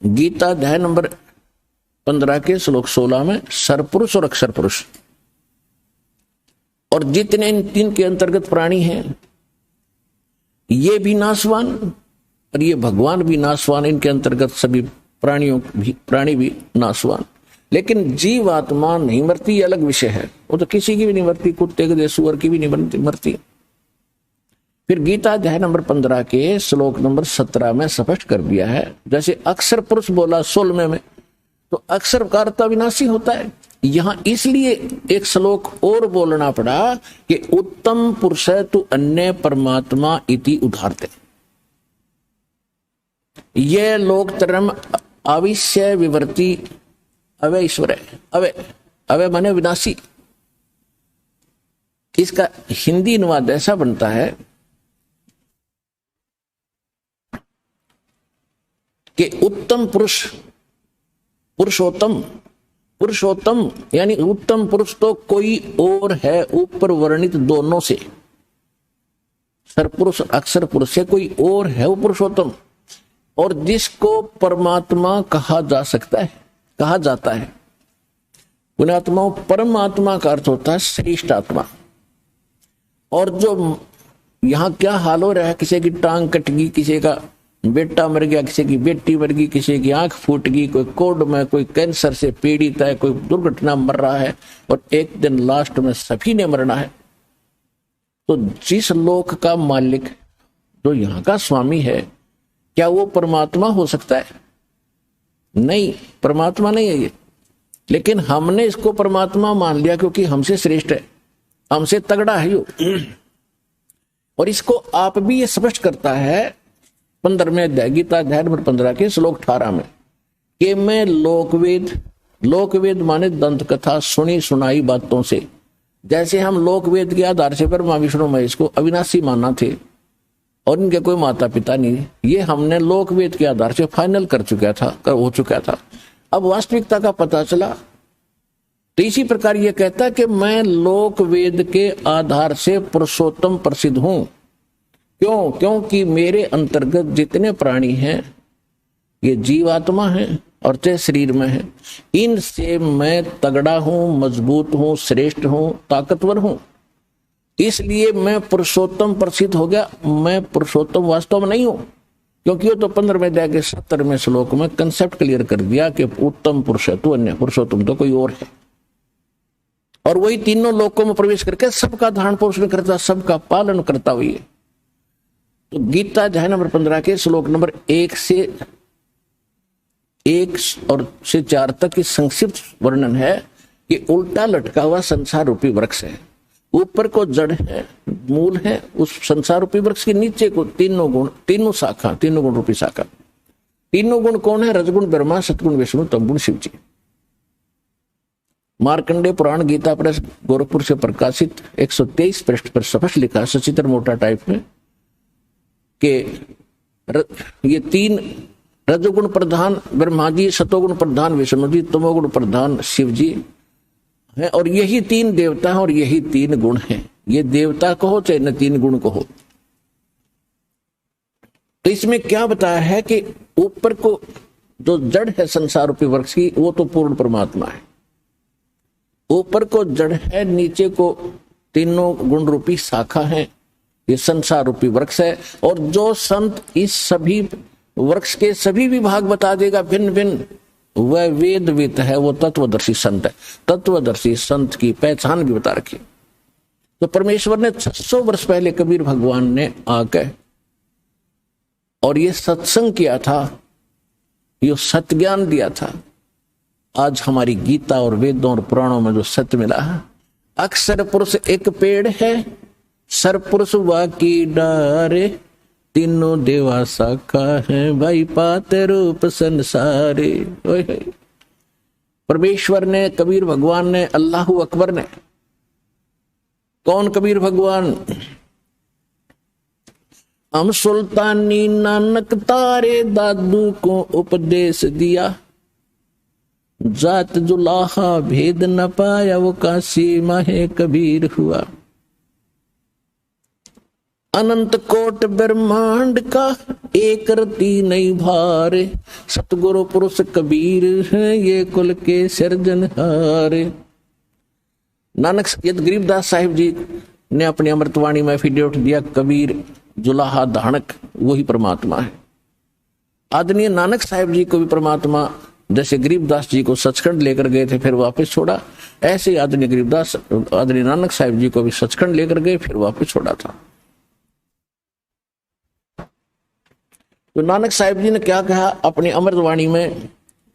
गीता अध्याय नंबर 15 के श्लोक 16 में, सरपुरुष और अक्षर पुरुष और जितने इन तीन के अंतर्गत प्राणी हैं, ये भी नाशवान और ये भगवान भी नाशवान। इनके अंतर्गत सभी प्राणी भी नाशवान। लेकिन जीव आत्मा नहीं मरती, ये अलग विषय है। वो तो किसी की भी नहीं मरती, कुत्ते के सुअर की भी नहीं मरती। फिर गीता अध्याय नंबर 15 के श्लोक नंबर 17 में स्पष्ट कर दिया है। जैसे अक्षर पुरुष बोला 16 में, तो अक्षर का अर्थ अविनाशी होता है। यहां इसलिए एक श्लोक और बोलना पड़ा कि उत्तम पुरुष तु अन्य परमात्मा इति उदाहरते। ये लोक धर्म अविश्य विवर्ती अवय ईश्वर है। अवय माने विनाशी। इसका हिंदी अनुवाद ऐसा बनता है कि उत्तम पुरुष, पुरुषोत्तम यानी उत्तम पुरुष तो कोई और है ऊपर वर्णित दोनों से। सरपुरुष अक्षर पुरुष से कोई और है वो पुरुषोत्तम, और जिसको परमात्मा कहा जाता है। पुण्यात्मा परमात्मा का अर्थ होता है श्रेष्ठ आत्मा। और जो यहां क्या हाल हो रहा है, किसी की टांग कट गई, किसी का बेटा मर गया, किसी की बेटी मर गई, किसी की आंख फूट गई, कोई कोड में, कोई कैंसर से पीड़ित है, कोई दुर्घटना मर रहा है, और एक दिन लास्ट में सभी ने मरना है। तो जिस लोक का मालिक, जो यहाँ का स्वामी है, क्या वो परमात्मा हो सकता है? नहीं, परमात्मा नहीं है ये। लेकिन हमने इसको परमात्मा मान लिया क्योंकि हमसे श्रेष्ठ है, हमसे तगड़ा है यो। और इसको आप भी ये स्पष्ट करता है 15वें अध्याय गीता अध्याय नंबर 15 के श्लोक 18 में कि मैं लोकवेद माने दंत कथा सुनी सुनाई बातों से, जैसे हम लोकवेद के आधार से ब्रह्मा विष्णु महेश को अविनाशी माना थे और इनके कोई माता पिता नहीं, ये हमने लोकवेद के आधार से फाइनल हो चुका था। अब वास्तविकता का पता चला। तो इसी प्रकार ये कहता है कि मैं लोकवेद के आधार से पुरुषोत्तम प्रसिद्ध हूं। क्यों? क्योंकि मेरे अंतर्गत जितने प्राणी हैं ये जीवात्मा हैं और चाहे शरीर में है, इनसे मैं तगड़ा हूं, मजबूत हूं, श्रेष्ठ हूं, ताकतवर हूं। इसलिए मैं पुरुषोत्तम प्रसिद्ध हो गया। मैं पुरुषोत्तम वास्तव में नहीं हूं, क्योंकि वो तो 15वें अध्याय के 70वें श्लोक में कंसेप्ट क्लियर कर दिया कि उत्तम पुरुष है तो अन्य, पुरुषोत्तम तो कोई और है। और वही तीनों लोकों में प्रवेश करके सबका धारण पोषण करता, सबका पालन करता हुई है। तो गीता अध्याय नंबर 15 के श्लोक नंबर 1 और 4 तक की संक्षिप्त वर्णन है कि उल्टा लटका हुआ संसार रूपी वृक्ष है, ऊपर को जड़ है, मूल है। उस संसार रूपी वृक्ष के नीचे को तीनों गुण रूपी शाखा। तीनों गुण कौन है? रजगुण ब्रह्मा, सतगुण विष्णु, तमगुण शिव जी। मार्कंडेय पुराण गीता प्रेस गोरखपुर से प्रकाशित 123 पृष्ठ पर स्पष्ट लिखा, सचित्र मोटा टाइप में, कि ये 3 रजोगुण प्रधान ब्रह्मा जी, सतोगुण प्रधान विष्णु जी, तमोगुण प्रधान शिव जी है, और यही 3 देवता हैं और यही 3 गुण हैं। ये देवता कहो चाहे न 3 गुण कहो। तो इसमें क्या बताया है कि ऊपर को जो जड़ है संसार रूपी वृक्ष की, वो तो पूर्ण परमात्मा है। ऊपर को जड़ है, नीचे को तीनों गुण रूपी शाखा है, ये संसार रूपी वृक्ष है। और जो संत इस सभी वृक्ष के सभी विभाग बता देगा भिन्न भिन्न, वह वेदविद है, वो तत्वदर्शी संत है। तत्वदर्शी संत की पहचान भी बता रखी। तो परमेश्वर ने 600 वर्ष पहले कबीर भगवान ने आकर और ये सत्संग किया था, ये सत्य ज्ञान दिया था। आज हमारी गीता और वेदों और पुराणों में जो सत्य मिला है, अक्षर पुरुष एक पेड़ है, सरपुरुष वाकी डारे, तीनों देवा शाखा है, भाई पाते रूप संसारे। परमेश्वर ने, कबीर भगवान ने, अल्लाह अकबर ने कौन कबीर भगवान? हम सुल्तानी नानक तारे दादू को उपदेश दिया, जात जुलाहा भेद न पाया वो काशी माहे कबीर हुआ। अनंत कोट ब्रह्मांड का एक रति नहीं भारे, सतगुरु पुरुष कबीर है ये कुल के सिरजनहारे। नानक गरीबदास साहिब जी ने अपनी अमृतवाणी में एफिडेविट दिया, कबीर जुलाहा धानक वही परमात्मा है। आदरणीय नानक साहिब जी को भी परमात्मा जैसे गरीबदास जी को सचखंड लेकर गए थे फिर वापस छोड़ा, ऐसे आदरणीय नानक साहिब जी को भी सचखंड लेकर गए फिर वापस छोड़ा था। तो नानक साहिब जी ने क्या कहा अपनी अमृतवाणी में?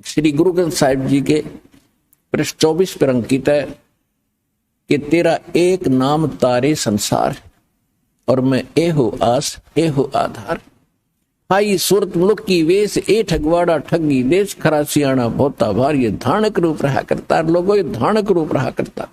श्री गुरु ग्रंथ साहिब जी के पृष्ठ 24 पर अंकित है कि तेरा एक नाम तारे संसार, और मैं एहो आस एहो आधार। हाई सूरत मुल्क की वेश ए ठगवाड़ा ठगी, देश खरा सियाणा भोता भार। ये धानक रूप रहा करता लोगों, ये धानक रूप रहा करता।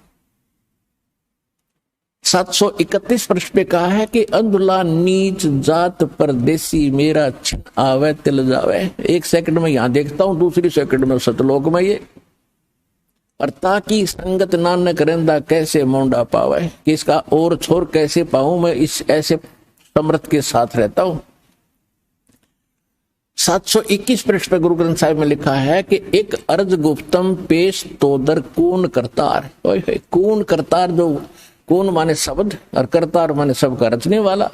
731 पृष्ठ पे कहा है कि अंधुला नीच जात परदेसी, मेरा छिन आवे तिल जावे। एक सेकंड में यहां देखता हूं, दूसरी सेकंड में सतलोक में ये। और ताकि संगत नानक रेंदा कैसे मोंडा पावे, कि इसका और छोर कैसे पाऊं मैं, इस ऐसे समर्थ के साथ रहता हूं। 721 पृष्ठ पे गुरु ग्रंथ साहिब में लिखा है कि एक अर्ज गुप्तम पेश तोदर कून करतार। कून करतार, जो कून माने शब्द और करतार माने सबका रचने वाला,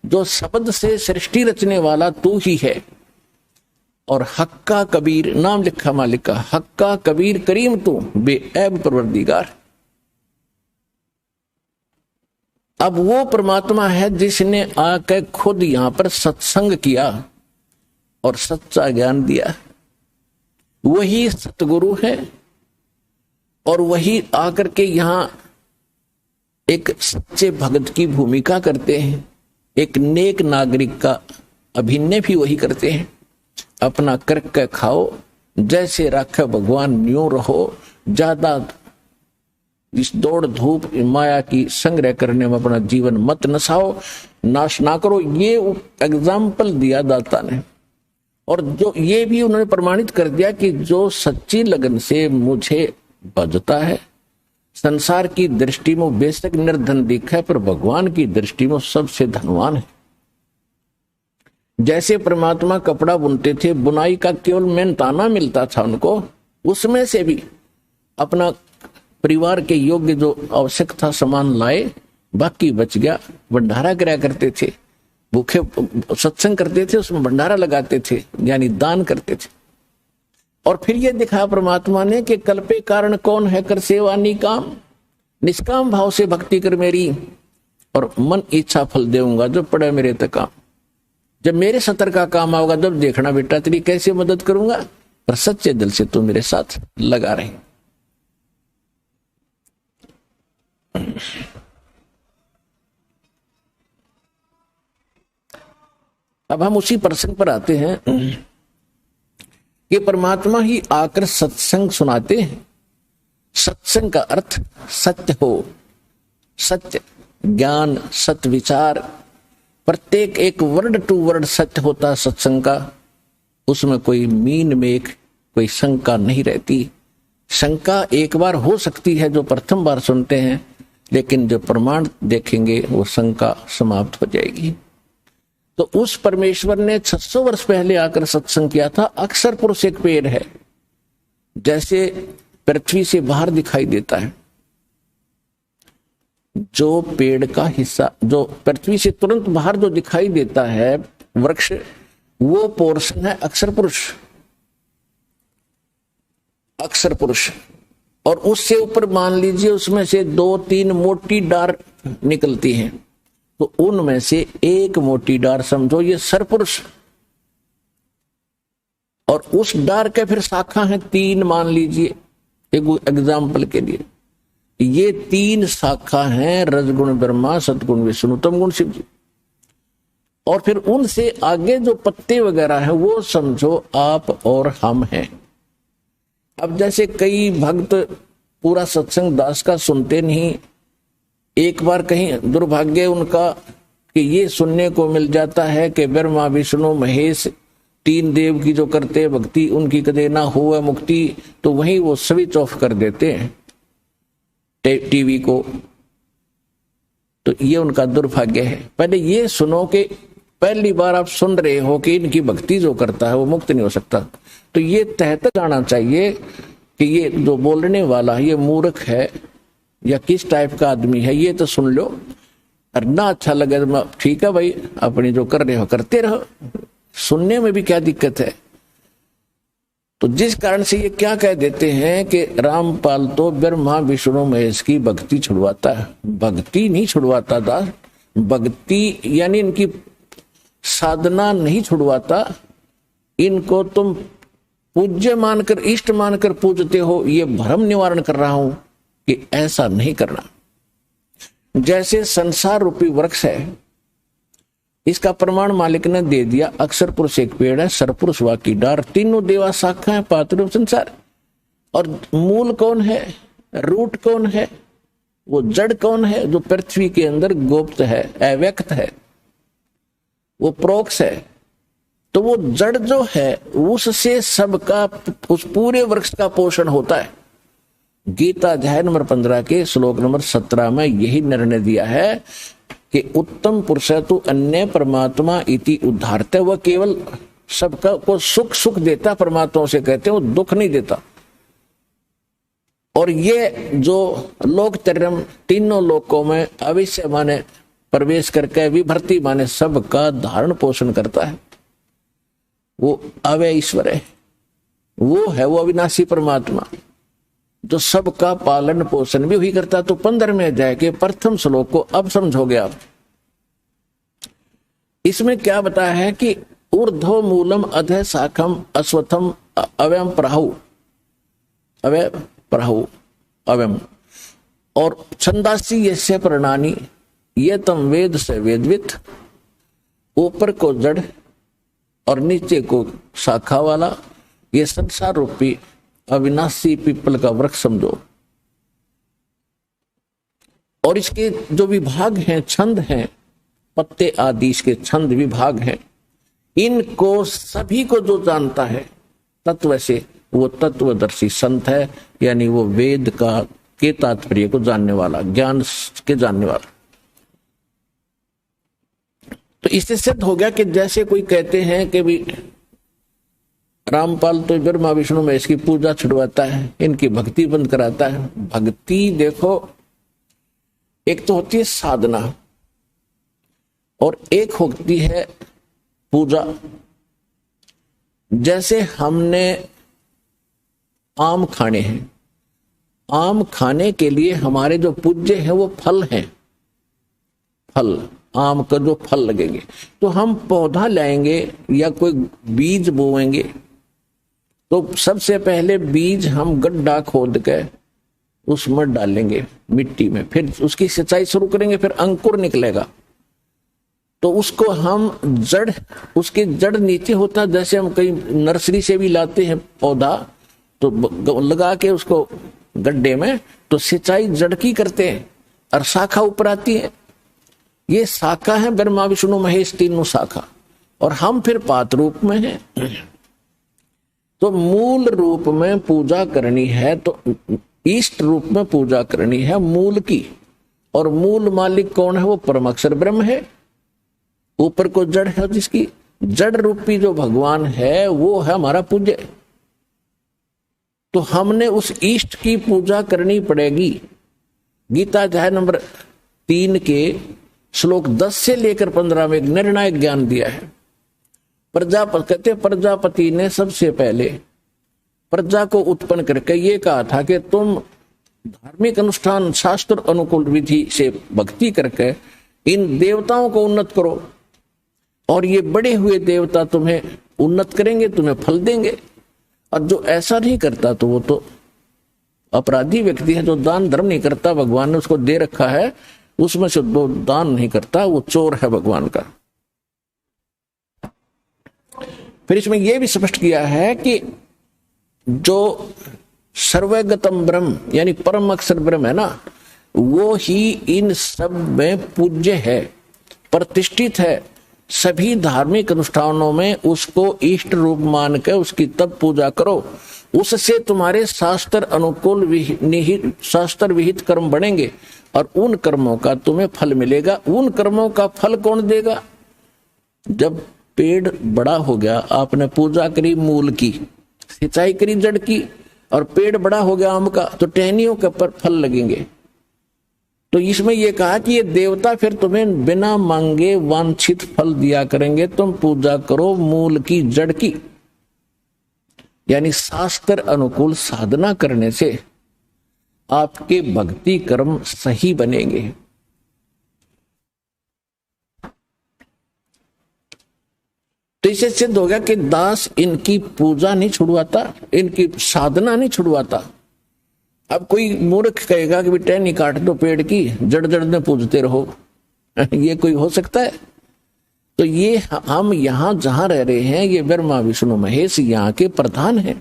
जो शब्द से सृष्टि रचने वाला तू ही है। और हक्का कबीर, नाम लिखा मालिक का, हक्का कबीर करीम तू बेऐब परवरदिगार। अब वो परमात्मा है जिसने आकर खुद यहां पर सत्संग किया और सच्चा ज्ञान दिया। वही सतगुरु है और वही आकर के यहां एक सच्चे भगत की भूमिका करते हैं, एक नेक नागरिक का अभिनय भी वही करते हैं। अपना करके खाओ, जैसे राखे भगवान न्यू रहो, ज्यादा इस दौड़ धूप माया की संग्रह करने में अपना जीवन मत नसाओ, नाश ना करो। ये एग्जाम्पल दिया दाता ने, और जो ये भी उन्होंने प्रमाणित कर दिया कि जो सच्ची लगन से मुझे भजता है, संसार की दृष्टि में बेशक निर्धन दिखा है पर भगवान की दृष्टि में सबसे धनवान है। जैसे परमात्मा कपड़ा बुनते थे, बुनाई का केवल मेहनताना मिलता था उनको, उसमें से भी अपना परिवार के योग्य जो आवश्यक था सामान लाए, बाकी बच गया। भंडारा कराया करते थे, भूखे सत्संग करते थे, उसमें भंडारा लगाते थे, यानी दान करते थे। और फिर ये दिखाया परमात्मा ने कि कल्पे कारण कौन है, कर सेवा निकाम, निष्काम भाव से भक्ति कर मेरी, और मन इच्छा फल देऊंगा जो पड़े मेरे तक काम। जब मेरे सतर का काम आओगा जब देखना बेटा तेरी कैसे मदद करूंगा, पर सच्चे दिल से तू मेरे साथ लगा रहे। अब हम उसी प्रसंग पर आते हैं कि परमात्मा ही आकर सत्संग सुनाते हैं। सत्संग का अर्थ सत्य हो, सत्य ज्ञान, सत्य विचार, प्रत्येक एक वर्ड टू वर्ड सत्य होता है सत्संग का। उसमें कोई मीन मेख, कोई शंका नहीं रहती। शंका एक बार हो सकती है जो प्रथम बार सुनते हैं, लेकिन जो प्रमाण देखेंगे वो शंका समाप्त हो जाएगी। तो उस परमेश्वर ने 600 वर्ष पहले आकर सत्संग किया था। अक्षर पुरुष एक पेड़ है, जैसे पृथ्वी से बाहर दिखाई देता है, जो पेड़ का हिस्सा जो पृथ्वी से तुरंत बाहर जो दिखाई देता है वृक्ष, वो पोर्शन है अक्षर पुरुष। अक्षर पुरुष, और उससे ऊपर मान लीजिए उसमें से 2-3 मोटी डार निकलती हैं, तो उनमें से एक मोटी डार समझो ये सरपुरुष, और उस डार के फिर शाखा है 3 मान लीजिए एक एग्जाम्पल के लिए। ये 3 शाखा हैं रजगुण ब्रह्मा, सतगुण विष्णु, तमगुण शिव जी। और फिर उनसे आगे जो पत्ते वगैरह हैं वो समझो आप और हम हैं। अब जैसे कई भक्त पूरा सत्संग दास का सुनते नहीं, एक बार कहीं दुर्भाग्य उनका कि ये सुनने को मिल जाता है कि ब्रह्मा विष्णु महेश तीन देव की जो करते हैं भक्ति, उनकी कदे ना हो मुक्ति, तो वहीं वो स्विच ऑफ कर देते हैं टीवी को। तो ये उनका दुर्भाग्य है। पहले ये सुनो कि पहली बार आप सुन रहे हो कि इनकी भक्ति जो करता है वो मुक्त नहीं हो सकता, तो ये तह तक आना चाहिए कि ये जो बोलने वाला ये मूर्ख है या किस टाइप का आदमी है, ये तो सुन लो। और ना अच्छा लगे तो ठीक है भाई, अपनी जो कर रहे हो करते रहो, सुनने में भी क्या दिक्कत है। तो जिस कारण से ये क्या कह देते हैं कि रामपाल तो ब्रह्मा विष्णु महेश की भक्ति छुड़वाता है। भक्ति नहीं छुड़वाता दास, भक्ति यानी इनकी साधना नहीं छुड़वाता। इनको तुम पूज्य मानकर, इष्ट मानकर पूजते हो, ये भ्रम निवारण कर रहा हूं कि ऐसा नहीं करना। जैसे संसार रूपी वृक्ष है, इसका प्रमाण मालिक ने दे दिया। अक्षर पुरुष एक पेड़ है, सरपुरुष वाकी डार, तीनों देवा शाखा है, पात्र संसार। और मूल कौन है, रूट कौन है, वो जड़ कौन है, जो पृथ्वी के अंदर गुप्त है, अव्यक्त है, वो प्रोक्ष है। तो वो जड़ जो है उससे सबका, उस पूरे वृक्ष का पोषण होता है। गीता अध्याय नंबर 15 के श्लोक नंबर 17 में यही निर्णय दिया है कि उत्तम पुरुष तो अन्य परमात्मा इति उद्धारते, वह केवल सबका को सुख सुख देता, परमात्मा से कहते हैं, वो दुख नहीं देता। और ये जो लोक त्रयम, तीनों लोकों में अविश्य माने प्रवेश करके, विभर्ति माने सबका धारण पोषण करता है, वो अव्यय ईश्वर है, वो है वो अविनाशी परमात्मा जो सबका पालन पोषण भी वही करता। तो 15वें अध्याय के प्रथम श्लोक को अब समझोगे आप। इसमें क्या बताया है कि ऊर्ध्व मूलम अधः शाखम अश्वत्थम अव्यम प्राहु, अव्यय प्राहु अव्यम, और छंदासी यस्य प्रणानी ये तम वेद से वेदवित। ऊपर को जड़ और नीचे को शाखा वाला, ये संसार रूपी अविनाशी पीपल का वृक्ष समझो। और इसके जो विभाग हैं, छंद हैं, पत्ते आदि इसके छंद विभाग हैं, इनको सभी को जो जानता है तत्व से, वो तत्वदर्शी संत है, यानी वो वेद का के तात्पर्य को जानने वाला, ज्ञान के जानने वाला। तो इससे सिद्ध हो गया कि जैसे कोई कहते हैं कि भी रामपाल तो ब्रह्मा विष्णु में इसकी पूजा छुड़वाता है, इनकी भक्ति बंद कराता है। भक्ति देखो, एक तो होती है साधना और एक होती है पूजा। जैसे हमने आम खाने हैं, आम खाने के लिए हमारे जो पूज्य है वो फल हैं, फल, आम का जो फल लगेंगे, तो हम पौधा लाएंगे या कोई बीज बोएंगे, तो सबसे पहले बीज हम गड्ढा खोद के उसमें डालेंगे मिट्टी में, फिर उसकी सिंचाई शुरू करेंगे, फिर अंकुर निकलेगा, तो उसको हम जड़, उसकी जड़ नीचे होता है। जैसे हम कहीं नर्सरी से भी लाते हैं पौधा, तो लगा के उसको गड्ढे में, तो सिंचाई जड़ की करते हैं और शाखा ऊपर आती है। ये शाखा है ब्रह्मा विष्णु महेश, तीनों शाखा, और हम फिर पात रूप में हैं। तो मूल रूप में पूजा करनी है, तो इष्ट रूप में पूजा करनी है मूल की, और मूल मालिक कौन है, वो परम अक्षर ब्रह्म है। ऊपर को जड़ है, जिसकी जड़ रूपी जो भगवान है वो है हमारा पूज्य। तो हमने उस इष्ट की पूजा करनी पड़ेगी। गीता अध्याय नंबर 3 के श्लोक 10 से लेकर 15 में एक निर्णायक ज्ञान दिया है। कहते प्रजापति ने सबसे पहले प्रजा को उत्पन्न करके ये कहा था कि तुम धार्मिक अनुष्ठान शास्त्र अनुकूल विधि से भक्ति करके इन देवताओं को उन्नत करो, और ये बड़े हुए देवता तुम्हें उन्नत करेंगे, तुम्हें फल देंगे। और जो ऐसा नहीं करता तो वो तो अपराधी व्यक्ति है, जो दान धर्म नहीं करता, भगवान ने उसको दे रखा है, उसमें से वो दान नहीं करता, वो चोर है भगवान का। फिर इसमें यह भी स्पष्ट किया है कि जो सर्वगतम ब्रह्म यानी परम अक्षर ब्रह्म है ना, वो ही इन सब में पूज्य है, प्रतिष्ठित है। सभी धार्मिक अनुष्ठानों में उसको इष्ट रूप मान कर उसकी तब पूजा करो, उससे तुम्हारे शास्त्र अनुकूल शास्त्र विहित कर्म बढ़ेंगे और उन कर्मों का तुम्हें फल मिलेगा। उन कर्मों का फल कौन देगा? जब पेड़ बड़ा हो गया, आपने पूजा करी मूल की, सिंचाई करी जड़ की, और पेड़ बड़ा हो गया आम का, तो टहनियों के पर फल लगेंगे। तो इसमें यह कहा कि ये देवता फिर तुम्हें बिना मांगे वांछित फल दिया करेंगे। तुम पूजा करो मूल की, जड़ की, यानी शास्त्र अनुकूल साधना करने से आपके भक्ति कर्म सही बनेंगे। तो इसे सिद्ध हो गया कि दास इनकी पूजा नहीं छुड़वाता, इनकी साधना नहीं छुड़वाता। अब कोई मूर्ख कहेगा कि टहनी काट दो पेड़ की, जड़ जड़ में पूजते रहो, ये कोई हो सकता है? तो ये हम यहां जहां रह रहे हैं, ये ब्रह्मा विष्णु महेश यहाँ के प्रधान हैं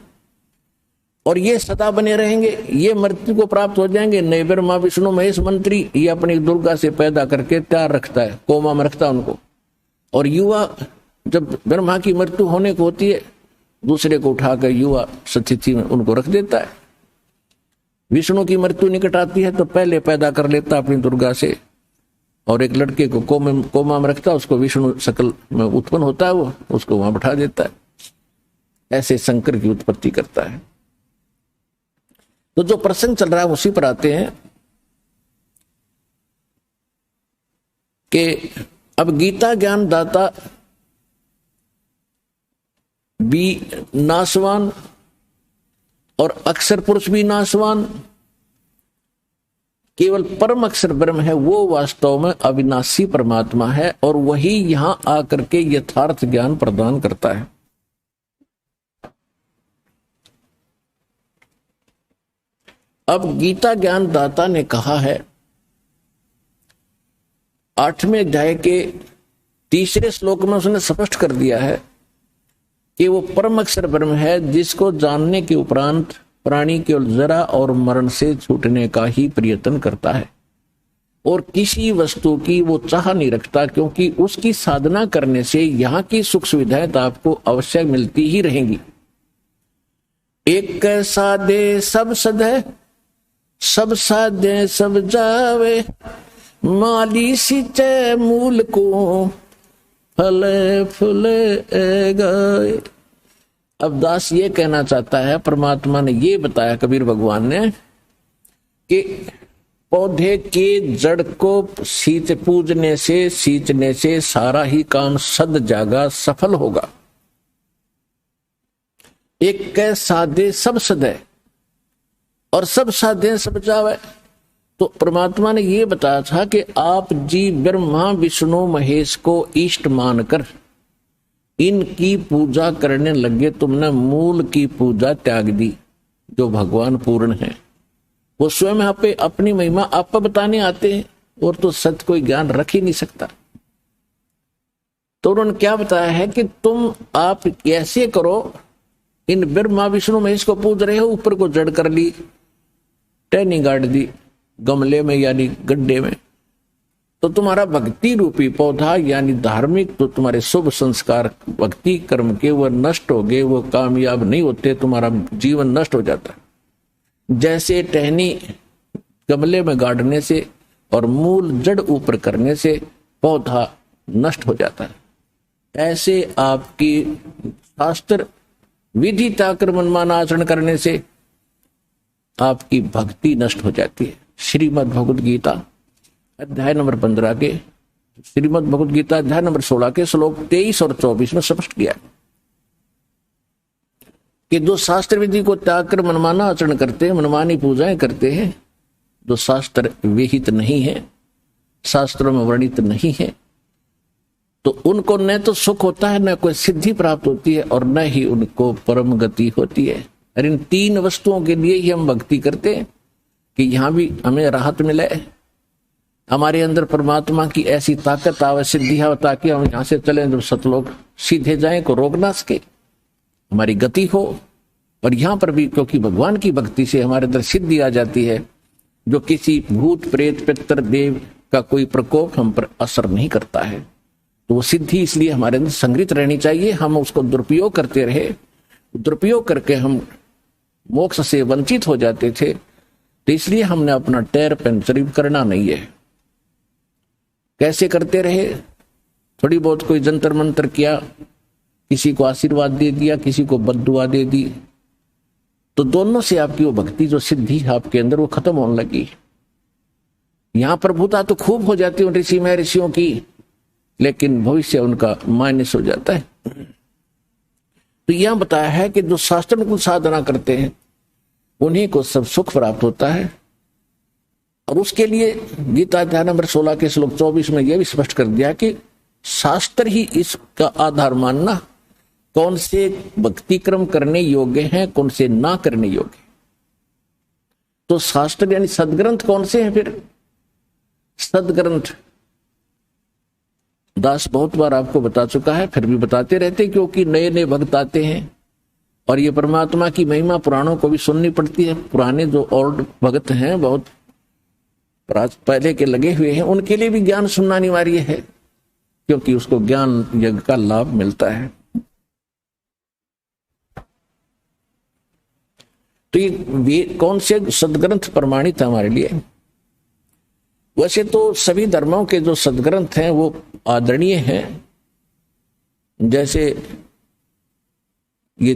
और ये सदा बने रहेंगे। ये मृत्यु को प्राप्त हो जाएंगे। नए ब्रह्मा विष्णु महेश मंत्री ये अपनी दुर्गा से पैदा करके तैयार रखता है, कोमा में रखता है उनको। और युवा जब ब्रह्मा की मृत्यु होने को होती है, दूसरे को उठाकर युवा स्थिति में उनको रख देता है। विष्णु की मृत्यु निकट आती है तो पहले पैदा कर लेता अपनी दुर्गा से, और एक लड़के को कोमा में रखता है, उसको विष्णु शकल में उत्पन्न होता है, वो उसको वहां बैठा देता है। ऐसे शंकर की उत्पत्ति करता है। तो जो प्रसंग चल रहा है उसी पर आते हैं कि अब गीता ज्ञान दाता भी नाशवान और अक्षर पुरुष भी नाशवान, केवल परम अक्षर ब्रह्म है, वो वास्तव में अविनाशी परमात्मा है और वही यहां आकर के यथार्थ ज्ञान प्रदान करता है। अब गीता ज्ञान दाता ने कहा है 8वें अध्याय के 3रे श्लोक में उसने स्पष्ट कर दिया है कि वो परम अक्षर ब्रह्म है, जिसको जानने के उपरांत प्राणी केवल जरा और मरण से छूटने का ही प्रयत्न करता है और किसी वस्तु की वो चाह नहीं रखता, क्योंकि उसकी साधना करने से यहाँ की सुख सुविधाएं तो आपको अवश्य मिलती ही रहेंगी। एक साधे सब सधे, सब साधे सब जावे, माली सिंचे मूल को फले फूले गए। अब दास ये कहना चाहता है, परमात्मा ने ये बताया, कबीर भगवान ने, कि पौधे के जड़ को पूजने से सींचने से सारा ही काम सद जागा, सफल होगा। एक कै साधे सब सदे और सब साधे सब जावे। तो परमात्मा ने ये बताया था कि आप जी ब्रह्मा विष्णु महेश को इष्ट मानकर इनकी पूजा करने लगे, तुमने मूल की पूजा त्याग दी जो भगवान पूर्ण है। वो स्वयं यहाँ पे अपनी महिमा आप बताने आते हैं और तो सत्य कोई ज्ञान रख ही नहीं सकता। तो उन्होंने क्या बताया है कि तुम आप ऐसे करो, इन ब्रह्मा विष्णु महेश को पूज रहे हो, ऊपर को जड़ कर ली, टहनी गाड़ दी गमले में यानी गड्ढे में, तो तुम्हारा भक्ति रूपी पौधा यानी धार्मिक तो तुम्हारे शुभ संस्कार भक्ति कर्म के वो नष्ट हो गए, वो कामयाब नहीं होते, तुम्हारा जीवन नष्ट हो जाता है। जैसे टहनी गमले में गाड़ने से और मूल जड़ ऊपर करने से पौधा नष्ट हो जाता है, ऐसे आपकी शास्त्र विधि ताकर मनमान आचरण करने से आपकी भक्ति नष्ट हो जाती है। श्रीमद् भगवद गीता अध्याय नंबर 15 के, श्रीमद् भगवद गीता अध्याय नंबर 16 के श्लोक 23 और 24 में स्पष्ट किया कि जो शास्त्र विधि को त्याग कर मनमाना आचरण करते हैं, मनमानी पूजाएं करते हैं, जो शास्त्र विहित नहीं है, शास्त्रों में वर्णित नहीं है, तो उनको न तो सुख होता है, न कोई सिद्धि प्राप्त होती है और न ही उनको परम गति होती है। और इन 3 वस्तुओं के लिए ही हम भक्ति करते हैं कि यहां भी हमें राहत मिले, हमारे अंदर परमात्मा की ऐसी ताकत आवे, सिद्धि आवे, ताकि हम यहां से चलें जब सतलोक सीधे जाएं को रोक ना सके, हमारी गति हो। और यहां पर भी क्योंकि भगवान की भक्ति से हमारे अंदर सिद्धि आ जाती है, जो किसी भूत प्रेत पितर देव का कोई प्रकोप हम पर असर नहीं करता है। तो वो सिद्धि इसलिए हमारे अंदर संग्रहित रहनी चाहिए। हम उसको दुरुपयोग करते रहे, दुरुपयोग करके हम मोक्ष से वंचित हो जाते थे। तो इसलिए हमने अपना टायर पंचर करना नहीं है। कैसे करते रहे? थोड़ी बहुत कोई जंतर मंतर किया, किसी को आशीर्वाद दे दिया, किसी को बद्दुआ दे दी, तो दोनों से आपकी वो भक्ति जो सिद्धि आपके अंदर वो खत्म होने लगी। यहां प्रभुता तो खूब हो जाती है ऋषि महर्षियों की, लेकिन भविष्य उनका माइनस हो जाता है। तो यहां बताया है कि जो शास्त्रानुकूल साधना करते हैं उन्हीं को सब सुख प्राप्त होता है। और उसके लिए गीता अध्याय नंबर 16 के श्लोक 24 में यह भी स्पष्ट कर दिया कि शास्त्र ही इसका आधार मानना, कौन से भक्ति क्रम करने योग्य हैं, कौन से ना करने योग्य। तो शास्त्र यानी सदग्रंथ कौन से हैं? फिर सदग्रंथ दास बहुत बार आपको बता चुका है, फिर भी बताते रहते, क्योंकि नए नए भक्त आते हैं और ये परमात्मा की महिमा पुराणों को भी सुननी पड़ती है। पुराने जो ओल्ड भक्त हैं, बहुत पहले के लगे हुए हैं, उनके लिए भी ज्ञान सुनना अनिवार्य है, क्योंकि उसको ज्ञान यज्ञ का लाभ मिलता है। तो ये कौन से सदग्रंथ प्रमाणित है हमारे लिए? वैसे तो सभी धर्मों के जो सदग्रंथ हैं वो आदरणीय हैं। जैसे ये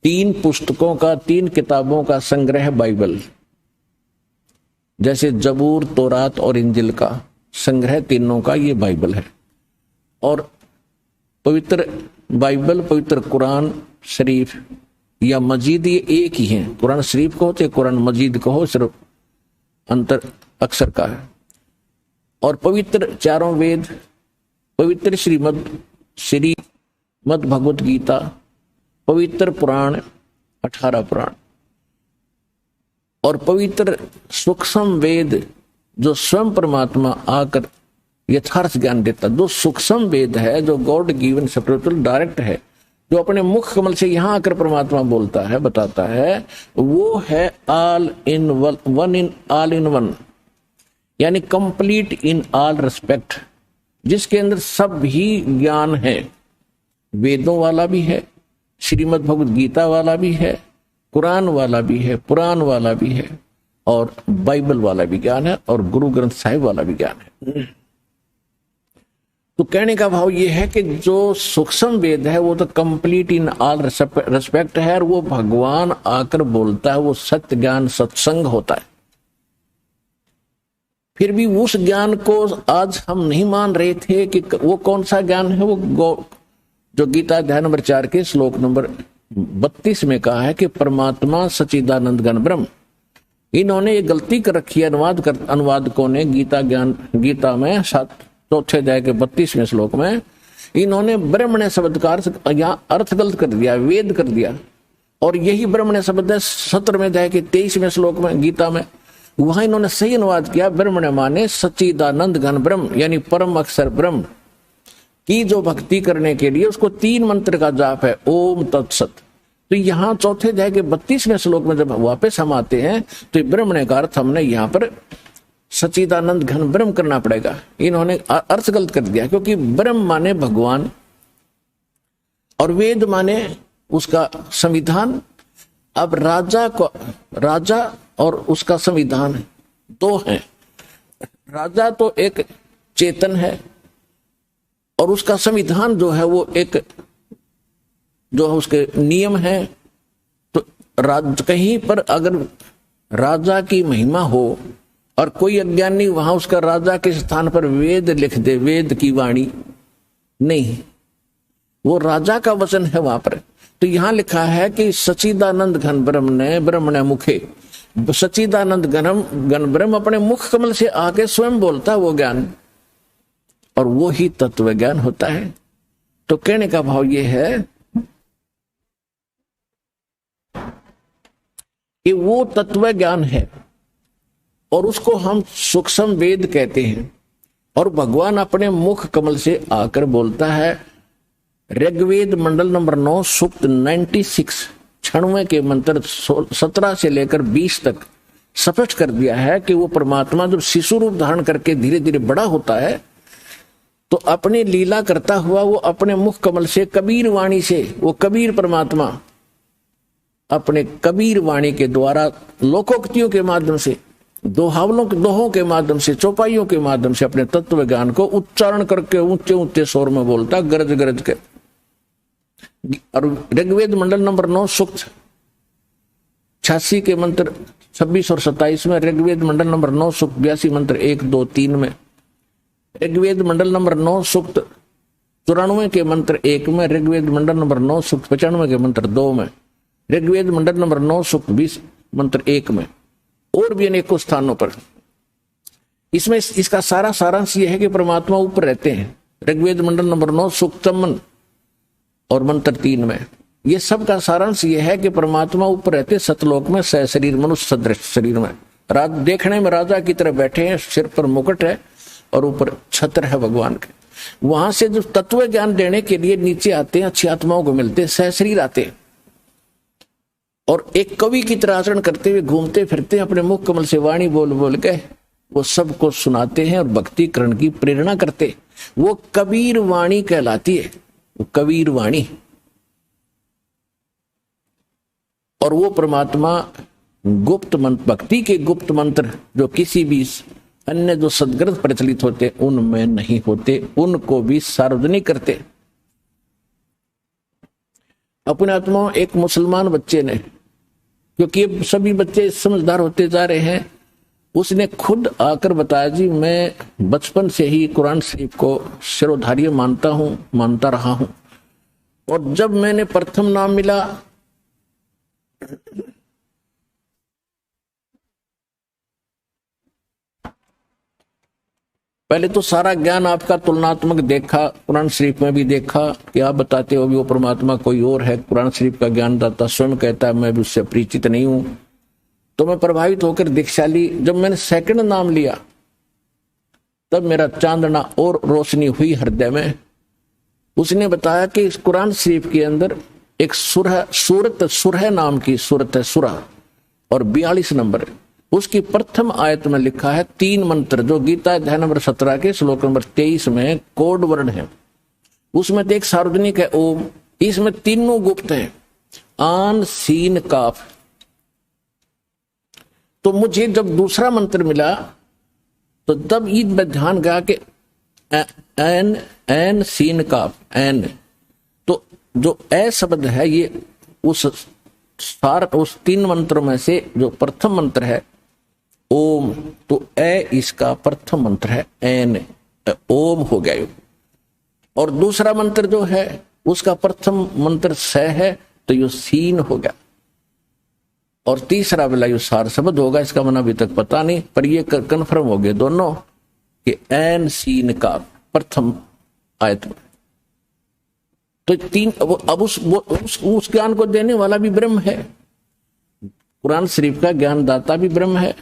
3 पुस्तकों का, 3 किताबों का संग्रह बाइबल, जैसे जबूर, तौरात और इंजिल का संग्रह, तीनों का ये बाइबल है। और पवित्र बाइबल, पवित्र कुरान शरीफ या मजीद, ये एक ही है। कुरान शरीफ को चाहे कुरान मजीद को हो, सिर्फ अंतर अक्षर का है। और पवित्र चारों वेद, पवित्र श्रीमद भगवत गीता, पवित्र पुराण 18 पुराण, और पवित्र सूक्ष्म वेद जो स्वयं परमात्मा आकर यथार्थ ज्ञान देता। जो सूक्ष्म वेद है, जो गॉड गिवन स्पिरिचुअल डायरेक्ट है, जो अपने मुख कमल से यहां आकर परमात्मा बोलता है, बताता है, वो है ऑल इन वन, यानी कंप्लीट इन ऑल रिस्पेक्ट, जिसके अंदर सब ही ज्ञान है। वेदों वाला भी है, श्रीमद् भगवत गीता वाला भी है, कुरान वाला भी है, पुराण वाला भी है, और बाइबल वाला भी ज्ञान है, और गुरु ग्रंथ साहिब वाला भी ज्ञान है। तो कहने का भाव ये है कि जो सूक्ष्म वेद है वो तो कंप्लीट इन ऑल रिस्पेक्ट है, और वो भगवान आकर बोलता है, वो सत्य ज्ञान सत्संग होता है। फिर भी उस ज्ञान को आज हम नहीं मान रहे थे कि वो कौन सा ज्ञान है। वो जो गीता अध्याय नंबर 4 के श्लोक नंबर 32 में कहा है कि परमात्मा सच्चिदानंद घन ब्रह्म। इन्होंने ये गलती कर रखी है अनुवादकों ने गीता में 4 अध्याय के 32वें श्लोक में इन्होंने ब्रह्मण्य शब्द का यहाँ अर्थ गलत कर दिया, वेद कर दिया। और यही ब्रह्मण्य शब्द है 17वें अध्याय के 23वें श्लोक में गीता में, वहां इन्होंने सही अनुवाद किया, ब्रह्मण्य माने सच्चिदानंद घन ब्रह्म, यानी परम अक्षर ब्रह्म की जो भक्ति करने के लिए उसको 3 मंत्र का जाप है, ओम तत्सत। तो यहाँ 4 अध्याय के 32वें श्लोक में जब वापस हम आते हैं तो ब्रह्मण्य का अर्थ हमने यहाँ पर सच्चिदानंद घन ब्रह्म करना पड़ेगा। इन्होंने अर्थ गलत कर दिया, क्योंकि ब्रह्म माने भगवान और वेद माने उसका संविधान। अब राजा और उसका संविधान 2 है। राजा तो एक चेतन है और उसका संविधान जो है वो एक जो है उसके नियम है। तो कहीं पर अगर राजा की महिमा हो और कोई अज्ञानी वहां उसका राजा के स्थान पर वेद लिख दे, वेद की वाणी नहीं, वो राजा का वचन है वहां पर। तो यहां लिखा है कि सच्चिदानंद घन ब्रह्म ने ब्रह्मण्य मुखे, सच्चिदानंद घन ब्रह्म अपने मुख कमल से आके स्वयं बोलता है वो ज्ञान, और वो ही तत्व ज्ञान होता है। तो कहने का भाव ये है कि वो तत्व ज्ञान है और उसको हम सूक्ष्म वेद कहते हैं, और भगवान अपने मुख कमल से आकर बोलता है। ऋग्वेद मंडल नंबर 9 सूक्त 96 96 के मंत्र 17 से लेकर 20 तक स्पष्ट कर दिया है कि वो परमात्मा जब शिशु रूप धारण करके धीरे धीरे बड़ा होता है तो अपनी लीला करता हुआ वो अपने मुख कमल से कबीर वाणी से, वो कबीर परमात्मा अपने कबीर वाणी के द्वारा लोकोक्तियों के माध्यम से, दोहों के माध्यम से, चौपाइयों के माध्यम से अपने तत्व ज्ञान को उच्चारण करके ऊंचे ऊंचे स्वर में बोलता, गरज गरज के। और ऋग्वेद मंडल नंबर 9 सूक्त 86 के मंत्र 26 और 27 में, ऋग्वेद मंडल नंबर 9 सूक्त 82 मंत्र 1, 2, 3 में, ऋग्वेद मंडल नंबर 9 सूक्त 94 के मंत्र 1 में, ऋग्वेद मंडल नंबर 9 सूक्त 95 के मंत्र 2 में, ऋग्वेद मंडल नंबर 9 सूक्त 20 मंत्र 1 में, और भी अनेकों स्थानों पर। इसमें इसका सारा सारांश यह है कि परमात्मा ऊपर रहते हैं। ऋग्वेद मंडल नंबर 9 सूक्त 53 और मंत्र 3 में ये सब का सारांश यह है कि परमात्मा ऊपर रहते सतलोक में, सहशरीर मनुष्य सदृश शरीर में, देखने में राजा की तरह बैठे हैं, सिर पर मुकुट है और ऊपर छत्र है भगवान के। वहां से जो तत्व ज्ञान देने के लिए नीचे आते हैं, अच्छी आत्माओं को मिलते हैं, सहशरीर आते हैं और एक कवि की तरह आचरण करते हुए घूमते फिरते हैं, अपने मुख कमल से वाणी बोल बोल के वो सबको सुनाते हैं और भक्तिकरण की प्रेरणा करते। वो कबीर वाणी कहलाती है, वो कबीर वाणी। और वो परमात्मा गुप्त मंत्र, भक्ति के गुप्त मंत्र जो किसी भी अन्य जो सदग्रंथ प्रचलित होते उनमें नहीं होते, उनको भी सार्वजनिक करते। अपने आत्मा एक मुसलमान बच्चे ने, क्योंकि अब सभी बच्चे समझदार होते जा रहे हैं, उसने खुद आकर बताया जी मैं बचपन से ही कुरान शरीफ को शिरोधार्य मानता रहा हूं। और जब मैंने प्रथम नाम मिला पहले तो सारा ज्ञान आपका तुलनात्मक देखा, कुरान शरीफ में भी देखा कि आप बताते हो भी वो परमात्मा कोई और है, कुरान शरीफ का ज्ञान दाता स्वयं कहता है मैं भी उससे परिचित नहीं हूं। तो मैं प्रभावित होकर दीक्षा ली। जब मैंने सेकंड नाम लिया तब मेरा चांदना और रोशनी हुई हृदय में। उसने बताया कि इस कुरान शरीफ के अंदर एक सुरह नाम की सूरत है, सुरह, और 42 नंबर है। उसकी प्रथम आयत में लिखा है 3 मंत्र जो गीता अध्याय नंबर 17 के श्लोक नंबर 23 में कोड वर्ण है। उसमें तो एक सार्वजनिक है ओम, इसमें तीनों गुप्त हैं, आन सीन काफ। तो मुझे जब दूसरा मंत्र मिला तो तब ईद में ध्यान गया कि एन सीन काफ, एन, तो जो ए शब्द है ये उस 3 मंत्रों में से जो प्रथम मंत्र है ओम, तो ए इसका प्रथम मंत्र है, एन ओम हो गया। और दूसरा मंत्र जो है उसका प्रथम मंत्र स है तो यो सीन हो गया। और तीसरा वाला यो सार शब्द होगा, इसका मन अभी तक पता नहीं, पर ये कन्फर्म हो गए दोनों कि एन सीन का प्रथम आयत में। तो 3 अब उस ज्ञान को देने वाला भी ब्रह्म है, कुरान शरीफ का ज्ञान दाता भी ब्रह्म है,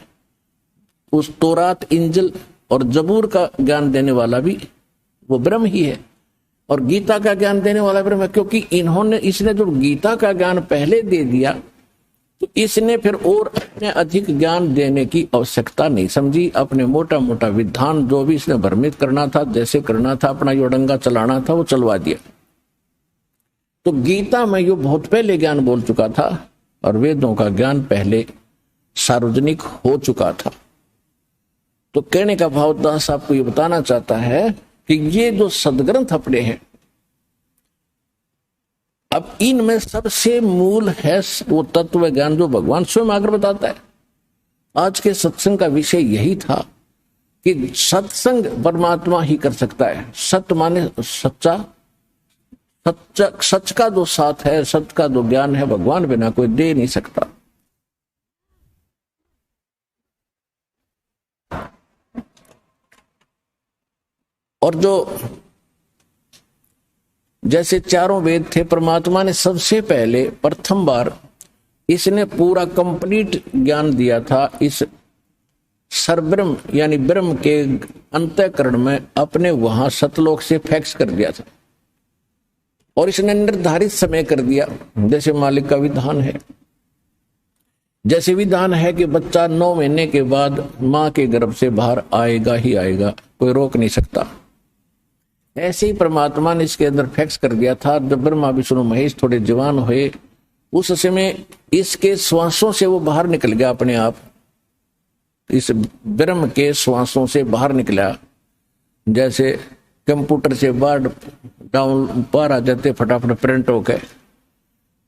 उस तौरात इंजिल और जबूर का ज्ञान देने वाला भी वो ब्रह्म ही है, और गीता का ज्ञान देने वाला ब्रह्म है। क्योंकि इसने जो गीता का ज्ञान पहले दे दिया तो इसने फिर और अपने अधिक ज्ञान देने की आवश्यकता नहीं समझी। अपने मोटा मोटा विधान जो भी इसने भ्रमित करना था, जैसे करना था, अपना यो डंगा चलाना था, वो चलवा दिया। तो गीता में यो बहुत पहले ज्ञान बोल चुका था और वेदों का ज्ञान पहले सार्वजनिक हो चुका था। तो कहने का भाव दास आपको ये बताना चाहता है कि ये जो सदग्रंथ अपने हैं, अब इनमें सबसे मूल है वो तत्व ज्ञान जो भगवान स्वयं आकर बताता है। आज के सत्संग का विषय यही था कि सत्संग परमात्मा ही कर सकता है। सत्य माने सच्चा, सच का जो साथ है, सत्य का जो ज्ञान है, भगवान बिना कोई दे नहीं सकता। और जो जैसे चारों वेद थे, परमात्मा ने सबसे पहले प्रथम बार इसने पूरा कंप्लीट ज्ञान दिया था इस सरब्रह्म यानी ब्रह्म के अंतःकरण में, अपने वहां सतलोक से फैक्स कर दिया था और इसने निर्धारित समय कर दिया, जैसे मालिक का विधान है। जैसे विधान है कि बच्चा 9 महीने के बाद मां के गर्भ से बाहर आएगा ही आएगा, कोई रोक नहीं सकता। ऐसे ही परमात्मा ने इसके अंदर फिक्स कर दिया था। जब ब्रह्मा विष्णु महेश थोड़े जवान हुए, उस समय इसके श्वासों से वो बाहर निकल गया अपने आप, इस ब्रह्म के श्वासों से बाहर निकला। जैसे कंप्यूटर से बाहर डाउन बाहर आ जाते फटाफट प्रिंट होकर,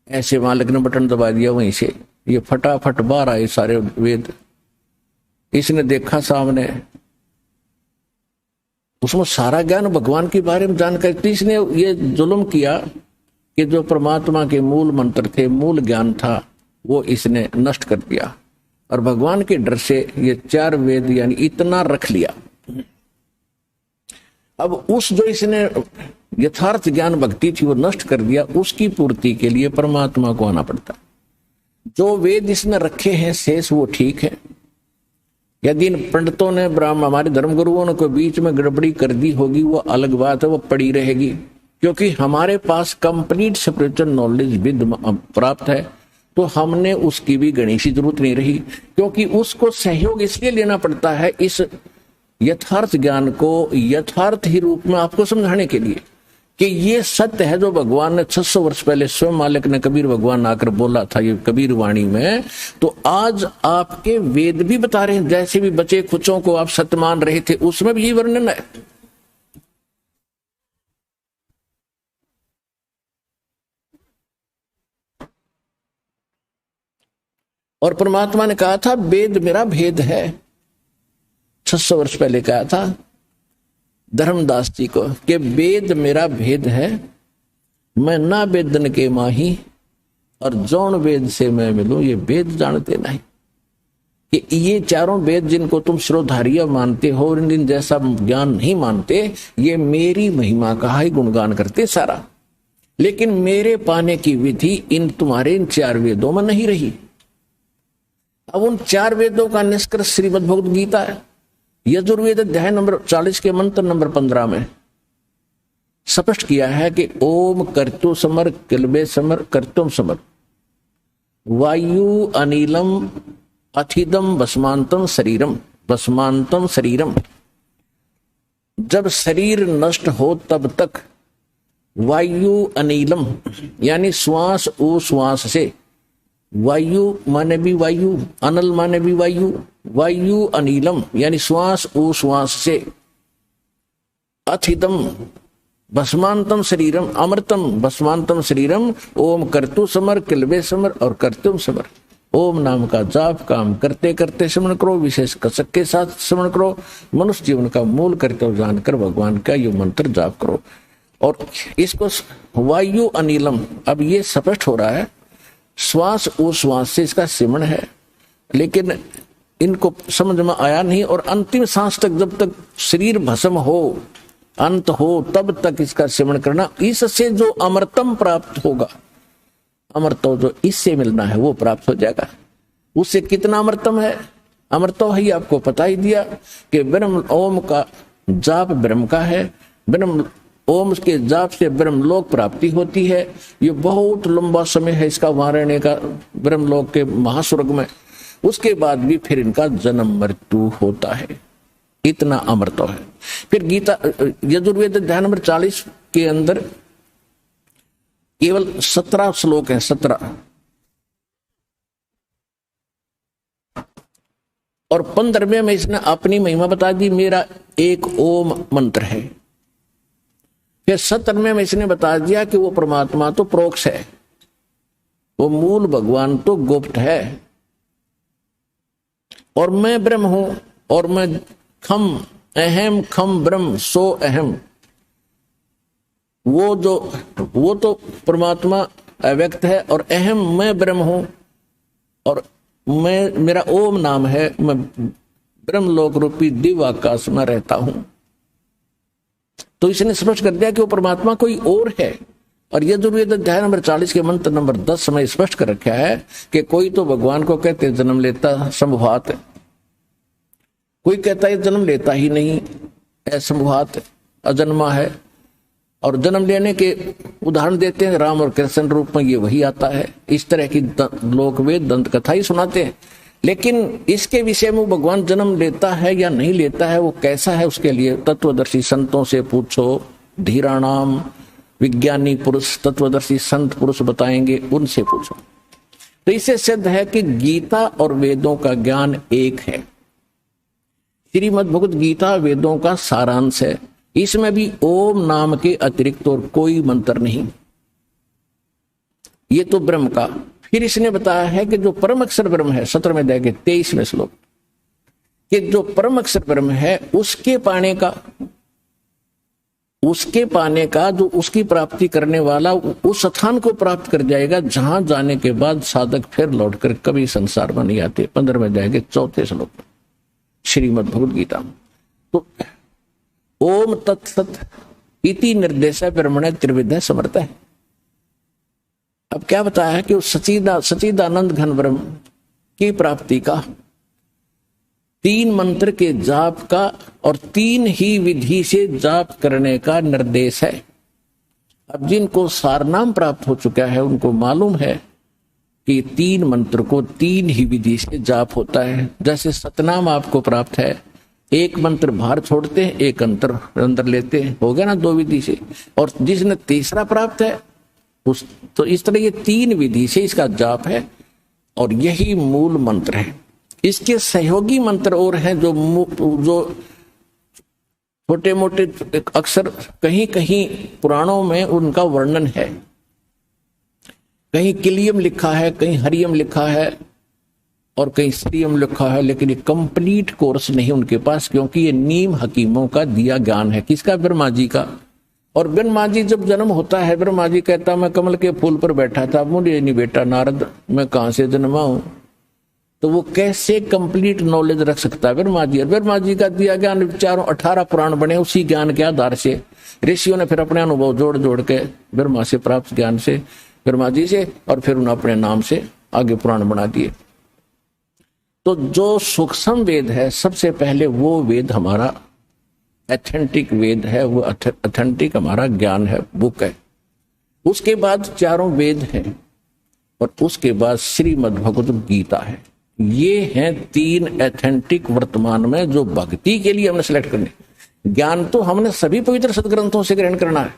ऐसे मालिक ने बटन दबा दिया, वहीं से ये फटाफट बाहर आए सारे वेद। इसने देखा सामने, उसमें सारा ज्ञान भगवान के बारे में जानकर इसने ये जुल्म किया कि जो परमात्मा के मूल मंत्र थे, मूल ज्ञान था, वो इसने नष्ट कर दिया। और भगवान के डर से ये 4 वेद यानी इतना रख लिया। अब उस जो इसने यथार्थ ज्ञान भक्ति थी वो नष्ट कर दिया, उसकी पूर्ति के लिए परमात्मा को आना पड़ता। जो वेद इसने रखे हैं शेष वो ठीक है। यदि इन पंडितों ने ब्राह्मण हमारे धर्मगुरुओं ने कोई बीच में गड़बड़ी कर दी होगी, वो अलग बात है, वो पड़ी रहेगी। क्योंकि हमारे पास कंप्लीट स्पिरिचुअल नॉलेज विद प्राप्त है, तो हमने उसकी भी गणेश जरूरत नहीं रही। क्योंकि उसको सहयोग इसलिए लेना पड़ता है इस यथार्थ ज्ञान को यथार्थ ही रूप में आपको समझाने के लिए कि ये सत्य है जो भगवान ने 600 वर्ष पहले स्वयं मालिक ने कबीर भगवान आकर बोला था ये कबीर वाणी में। तो आज आपके वेद भी बता रहे हैं, जैसे भी बचे खुचों को आप सत्य मान रहे थे उसमें भी ये वर्णन है। और परमात्मा ने कहा था वेद मेरा भेद है, 600 वर्ष पहले कहा था धर्मदास जी को कि वेद मेरा भेद है, मैं ना वेदन के माही और जौन वेद से मैं मिलूं ये वेद जानते नहीं। कि ये चारों वेद जिनको तुम श्रोधारिया मानते हो और इन जैसा ज्ञान नहीं मानते, ये मेरी महिमा का ही गुणगान करते सारा, लेकिन मेरे पाने की विधि इन तुम्हारे इन 4 वेदों में नहीं रही। अब उन 4 वेदों का निष्कर्ष श्रीमद् भगवद गीता है। यजुर्वेद अध्याय नंबर 40 के मंत्र नंबर 15 में स्पष्ट किया है कि ओम कर्तु समर किलबे समर कर्तुम समर वायु अनिलम अथिदम भस्मांतम शरीरम भस्मांतम शरीरम। जब शरीर नष्ट हो तब तक वायु अनिलम यानी श्वास उश्वास से, वायु माने भी वायु, अनल माने भी वायु, वायु अनिलम यानी श्वास उश्वास से, अथिदम भस्मांतम शरीरम अमृतम भस्मांतम शरीरम, ओम कर्तु समर किलबे समर और कर्तुम समर। ओम नाम का जाप काम करते करते स्मरण करो, विशेष कसक के साथ स्मरण करो, मनुष्य जीवन का मूल कर्तव्य जानकर भगवान का ये मंत्र जाप करो। और इसको वायु अनिलम, अब ये स्पष्ट हो रहा है श्वास उश्वास से इसका सिमरण है, लेकिन इनको समझ में आया नहीं। और अंतिम सांस तक जब तक शरीर भस्म हो अंत हो तब तक इसका सिमरण करना, इससे जो अमृतम प्राप्त होगा, अमृतो जो इससे मिलना है वो प्राप्त हो जाएगा। उससे कितना अमृतम है, अमृतो ही आपको पता ही दिया कि ब्रह्म ओम का जाप ब्रह्म का है, ब्रह्म ओम के जाप से ब्रह्मलोक प्राप्ति होती है। ये बहुत लंबा समय है इसका वहां रहने का ब्रह्मलोक के महास्वर्ग में। उसके बाद भी फिर इनका जन्म मृत्यु होता है, इतना अमृत है। फिर गीता यजुर्वेद अध्याय नंबर 40 के अंदर केवल 17 श्लोक हैं, 17 और 15वें में इसने अपनी महिमा बता दी, मेरा एक ओम मंत्र है। फिर 17वें में इसने बता दिया कि वो परमात्मा तो प्रोक्ष है, वो मूल भगवान तो गुप्त है, और मैं ब्रह्म हूं, और मैं खम अहम खम ब्रह्म सो अहम। वो तो परमात्मा अव्यक्त है, और अहम मैं ब्रह्म हूं, और मैं मेरा ओम नाम है, मैं ब्रह्मलोक रूपी दिव्य आकाश में रहता हूं। तो इसने स्पष्ट कर दिया कि वो परमात्मा कोई और है। और यजुर्वेद अध्याय नंबर 40 के मंत्र नंबर 10 में स्पष्ट कर रखा है कि कोई तो भगवान को कहते जन्म लेता संभवात, कोई कहता है जन्म लेता ही नहीं, असंभवात अजन्मा है, और जन्म लेने के उदाहरण देते हैं, राम और कृष्ण रूप में ये वही आता है। इस तरह की लोक वेद दंत कथा ही सुनाते हैं। लेकिन इसके विषय में भगवान जन्म लेता है या नहीं लेता है, वो कैसा है, उसके लिए तत्वदर्शी संतों से पूछो। धीराणाम, विज्ञानी पुरुष, तत्वदर्शी संत पुरुष बताएंगे, उनसे पूछो। तो इससे सिद्ध है कि गीता और वेदों का ज्ञान एक है। श्रीमद् भगवद गीता वेदों का सारांश है। इसमें भी ओम नाम के अतिरिक्त और कोई मंत्र नहीं। ये तो ब्रह्म का। फिर इसने बताया है कि जो परम अक्षर ब्रह्म है, 17वें अध्याय के 23वें श्लोक, कि जो परम अक्षर ब्रह्म है उसके पाने का जो उसकी प्राप्ति करने वाला उस स्थान को प्राप्त कर जाएगा जहां जाने के बाद साधक फिर लौटकर कभी संसार में नहीं आते। 15वें अध्याय के 4 श्लोक श्रीमद् भगवद गीता। तो ओम तत्सत इति निर्देश ब्रह्मणे त्रिविध समर्थ है। अब क्या बताया है कि उस सच्चिदानंद घन ब्रह्म की प्राप्ति का 3 मंत्र के जाप का और 3 ही विधि से जाप करने का निर्देश है। अब जिनको सारनाम प्राप्त हो चुका है उनको मालूम है कि 3 मंत्र को 3 ही विधि से जाप होता है। जैसे सतनाम आपको प्राप्त है, एक मंत्र बाहर छोड़ते हैं, एक अंदर लेते हैं, हो गया ना 2 विधि से। और जिसने तीसरा प्राप्त है उस, तो इस तरह ये 3 विधि से इसका जाप है और यही मूल मंत्र है। इसके सहयोगी मंत्र और हैं जो छोटे मोटे अक्सर कहीं कहीं पुराणों में उनका वर्णन है। कहीं किलियम लिखा है, कहीं हरियम लिखा है और कहीं श्रीयम लिखा है, लेकिन ये कंप्लीट कोर्स नहीं उनके पास, क्योंकि ये नीम हकीमों का दिया ज्ञान है। किसका? ब्रह्मा जी का। और ब्रह्मा जी जब जन्म होता है, ब्रह्मा जी कहता मैं कमल के फूल पर बैठा था, मुझे नहीं बेटा नारद मैं कहां से जन्मा हूं। तो वो कैसे कंप्लीट नॉलेज रख सकता है ब्रह्मा जी? और ब्रह्मा जी का दिया ज्ञान, चारों 18 पुराण बने उसी ज्ञान के आधार से। ऋषियों ने फिर अपने अनुभव जोड़ जोड़ के ब्रह्मा से प्राप्त ज्ञान से, ब्रह्मा जी से, और फिर उन्होंने अपने नाम से आगे पुराण बना दिए। तो जो सूक्ष्म वेद है, सबसे पहले वो वेद हमारा एथेंटिक वेद है, वो ऑथेंटिक हमारा ज्ञान है, बुक है। उसके बाद चारों वेद हैं और उसके बाद श्रीमद् भगवद गीता है। ये हैं 3 एथेंटिक वर्तमान में जो भक्ति के लिए हमने सेलेक्ट करने। ज्ञान तो हमने सभी पवित्र सदग्रंथों से ग्रहण करना है।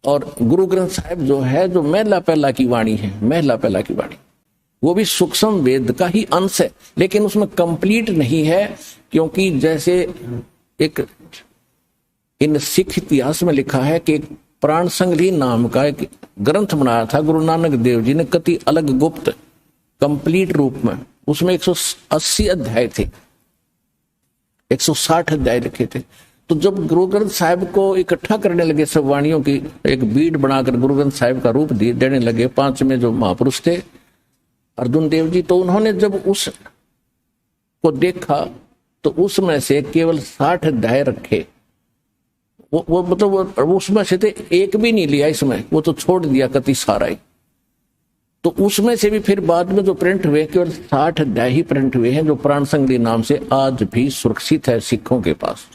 और गुरु ग्रंथ साहिब जो है, जो महला पहला की वाणी है, महला पहला की वाणी, वो भी सूक्ष्म वेद का ही अंश है, लेकिन उसमें कंप्लीट नहीं है। क्योंकि जैसे एक इन सिख इतिहास में लिखा है कि प्राण संग्रही नाम का एक ग्रंथ बनाया था गुरु नानक देव जी ने, कति अलग गुप्त कंप्लीट रूप में। उसमें 180 अध्याय थे, 160 अध्याय लिखे थे। तो जब गुरु ग्रंथ साहिब को इकट्ठा करने लगे, सब वाणियों की एक बीड बनाकर गुरु ग्रंथ साहिब का रूप देने लगे, 5 में जो महापुरुष थे अर्जुन देव जी, तो उन्होंने जब उस को देखा तो उसमें से केवल 60 अध्याय रखे। वो मतलब उसमें से एक भी नहीं लिया इसमें, वो तो छोड़ दिया कति सारा ही। तो उसमें से भी फिर बाद में जो प्रिंट हुए, केवल 60 अध्याय ही प्रिंट हुए हैं, जो प्राण संग्रही नाम से आज भी सुरक्षित है सिखों के पास।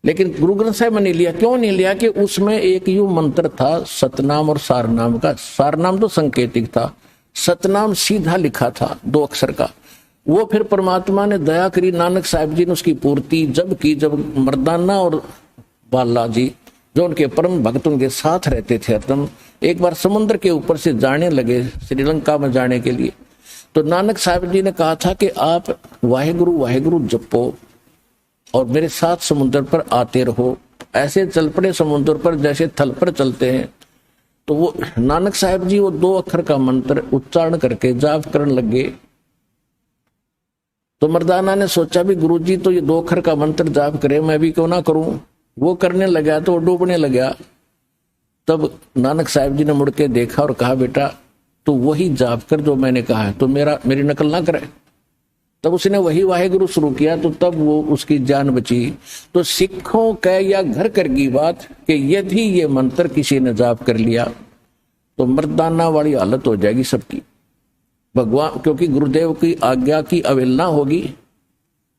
लेकिन गुरु ग्रंथ साहिब में नहीं लिया। क्यों नहीं लिया? कि उसमें एक यू मंत्र था सतनाम और सारनाम का। सारनाम तो संकेतिक था, सतनाम सीधा लिखा था 2 अक्षर का। वो फिर परमात्मा ने दया करी, नानक साहिब जी ने उसकी पूर्ति जब की, जब मर्दाना और बाला जी जो उनके परम भक्त उनके साथ रहते थे हरदम, एक बार समुद्र के ऊपर से जाने लगे श्रीलंका में जाने के लिए, तो नानक साहिब जी ने कहा था कि आप वाहेगुरु वाहेगुरु जपो और मेरे साथ समुद्र पर आते रहो। ऐसे चल पड़े समुद्र पर जैसे थल पर चलते हैं। तो वो नानक साहिब जी वो 2 अक्षर का मंत्र उच्चारण करके जाप करने लगे। तो मर्दाना ने सोचा भी गुरुजी तो ये 2 अक्षर का मंत्र जाप करे, मैं भी क्यों ना करूं। वो करने लगा तो वो डूबने लगा। तब नानक साहिब जी ने मुड़ के देखा और कहा बेटा तू वही जाप कर जो मैंने कहा है, तो मेरी नकल ना करे। तब उसने वही वाहेगुरु शुरू किया, तो तब वो उसकी जान बची। तो सिखों के या घर कर की बात कि यदि ये मंत्र किसी ने जाप कर लिया तो मर्दाना वाली हालत हो जाएगी सबकी भगवान, क्योंकि गुरुदेव की आज्ञा की अवहेलना होगी।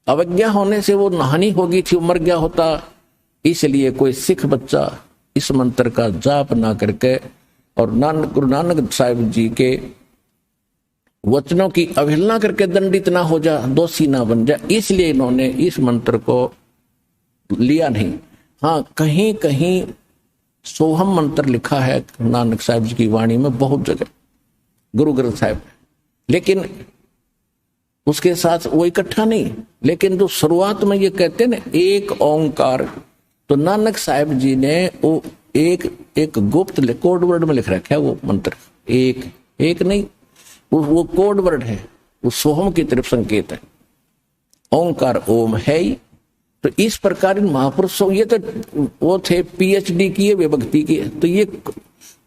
अवज्ञा होने से वो हानि होगी थी, मर गया होता। इसलिए कोई सिख बच्चा इस मंत्र का जाप ना करके और गुरु नानक साहिब जी के वचनों की अवहेलना करके दंडित ना हो जा, दोषी ना बन जा, इसलिए इन्होंने इस मंत्र को लिया नहीं। हाँ, कहीं कहीं सोहम मंत्र लिखा है नानक साहिब जी की वाणी में बहुत जगह, गुरु ग्रंथ साहिब, लेकिन उसके साथ वो इकट्ठा नहीं। लेकिन जो शुरुआत में ये कहते ना एक ओंकार, तो नानक साहिब जी ने वो एक गुप्त कोड वर्ड में लिख रखा है वो मंत्र, एक नहीं, वो कोड वर्ड है, वो सोहम की तरफ संकेत है। ओंकार ओम है ही। तो इस प्रकार इन महापुरुषों, ये तो वो थे पीएचडी किए वे भक्ति किए, तो ये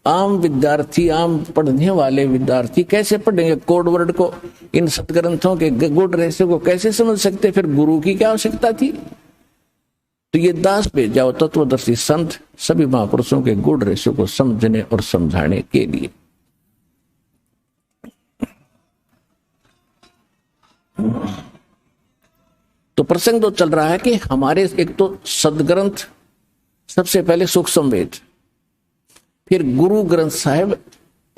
आम विद्यार्थी, आम पढ़ने वाले विद्यार्थी कैसे पढ़ेंगे कोड वर्ड को, इन सतग्रंथों के गुड रहस्य को कैसे समझ सकते? फिर गुरु की क्या आवश्यकता थी? तो ये दास पे जाओ तत्वदर्शी संत सभी महापुरुषों के गुड रहस्य को समझने और समझाने के लिए। तो प्रसंग तो चल रहा है कि हमारे एक तो सदग्रंथ, सबसे पहले सूक्ष्म वेद, फिर गुरु ग्रंथ साहिब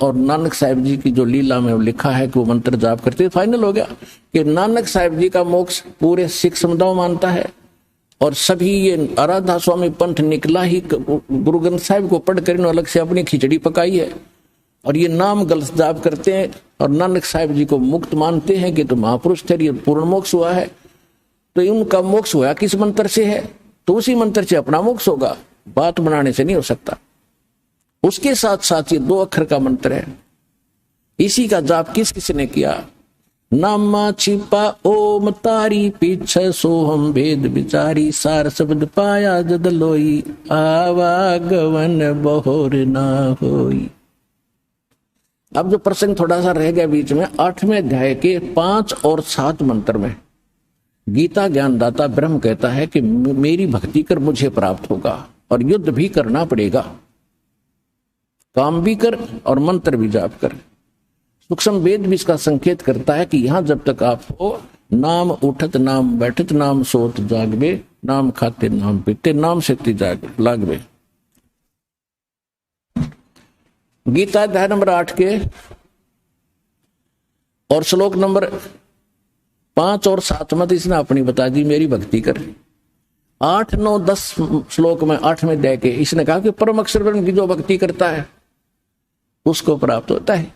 और नानक साहिब जी की जो लीला में लिखा है कि वो मंत्र जाप करते हैं। फाइनल हो गया कि नानक साहिब जी का मोक्ष पूरे सिख समुदाय मानता है, और सभी ये आराधा स्वामी पंथ निकला ही गुरु ग्रंथ साहिब को पढ़कर इन्होंने अलग से अपनी खिचड़ी पकाई है, और ये नाम गलत जाप करते हैं और नानक साहिब जी को मुक्त मानते हैं कि तो महापुरुष थे, ये पूर्ण मोक्ष हुआ है। तो उनका मोक्ष हुआ किस मंत्र से है? तो उसी मंत्र से अपना मोक्ष होगा, बात बनाने से नहीं हो सकता। उसके साथ साथ ये 2 अक्षर का मंत्र है, इसी का जाप किस किस ने किया? नामा छिपा ओम तारी पीछे सोहम वेद विचारी, सार शब्द पाया जद लोई, आवागवन बहोर ना होई। अब जो प्रसंग थोड़ा सा रह गया बीच में, 8वें अध्याय के 5 और 7 मंत्र में गीता ज्ञानदाता ब्रह्म कहता है कि मेरी भक्ति कर मुझे प्राप्त होगा, और युद्ध भी करना पड़ेगा, काम भी कर और मंत्र भी जाप कर। सूक्ष्म वेद भी इसका संकेत करता है कि यहां जब तक आप हो, नाम उठत नाम बैठत नाम सोत जागबे, नाम खाते नाम पीते नाम शक्ति जाग लागबे। गीता अध्याय नंबर 8 के और श्लोक नंबर 5 और 7 में इसने अपनी बता दी, मेरी भक्ति कर। 8, 9, 10 श्लोक में 8वें अध्याय के इसने कहा कि परम अक्षर ब्रह्म की जो भक्ति करता है उसको प्राप्त होता है,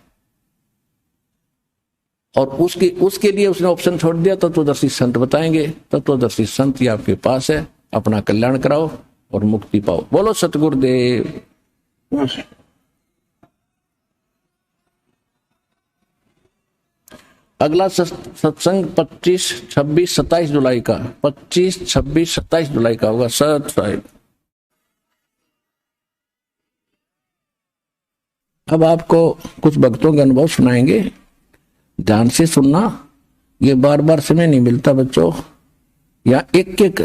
और उसके लिए उसने ऑप्शन छोड़ दिया, तत्वदर्शी संत बताएंगे। तत्वदर्शी संत ही आपके पास है, अपना कल्याण कराओ और मुक्ति पाओ। बोलो सतगुरुदेव। अगला सत्संग 25, 26, 27 जुलाई का, 25, 26, 27 जुलाई का होगा। सत साहिब अब आपको कुछ भक्तों के अनुभव सुनाएंगे, ध्यान से सुनना, ये बार बार समय नहीं मिलता बच्चों। या एक एक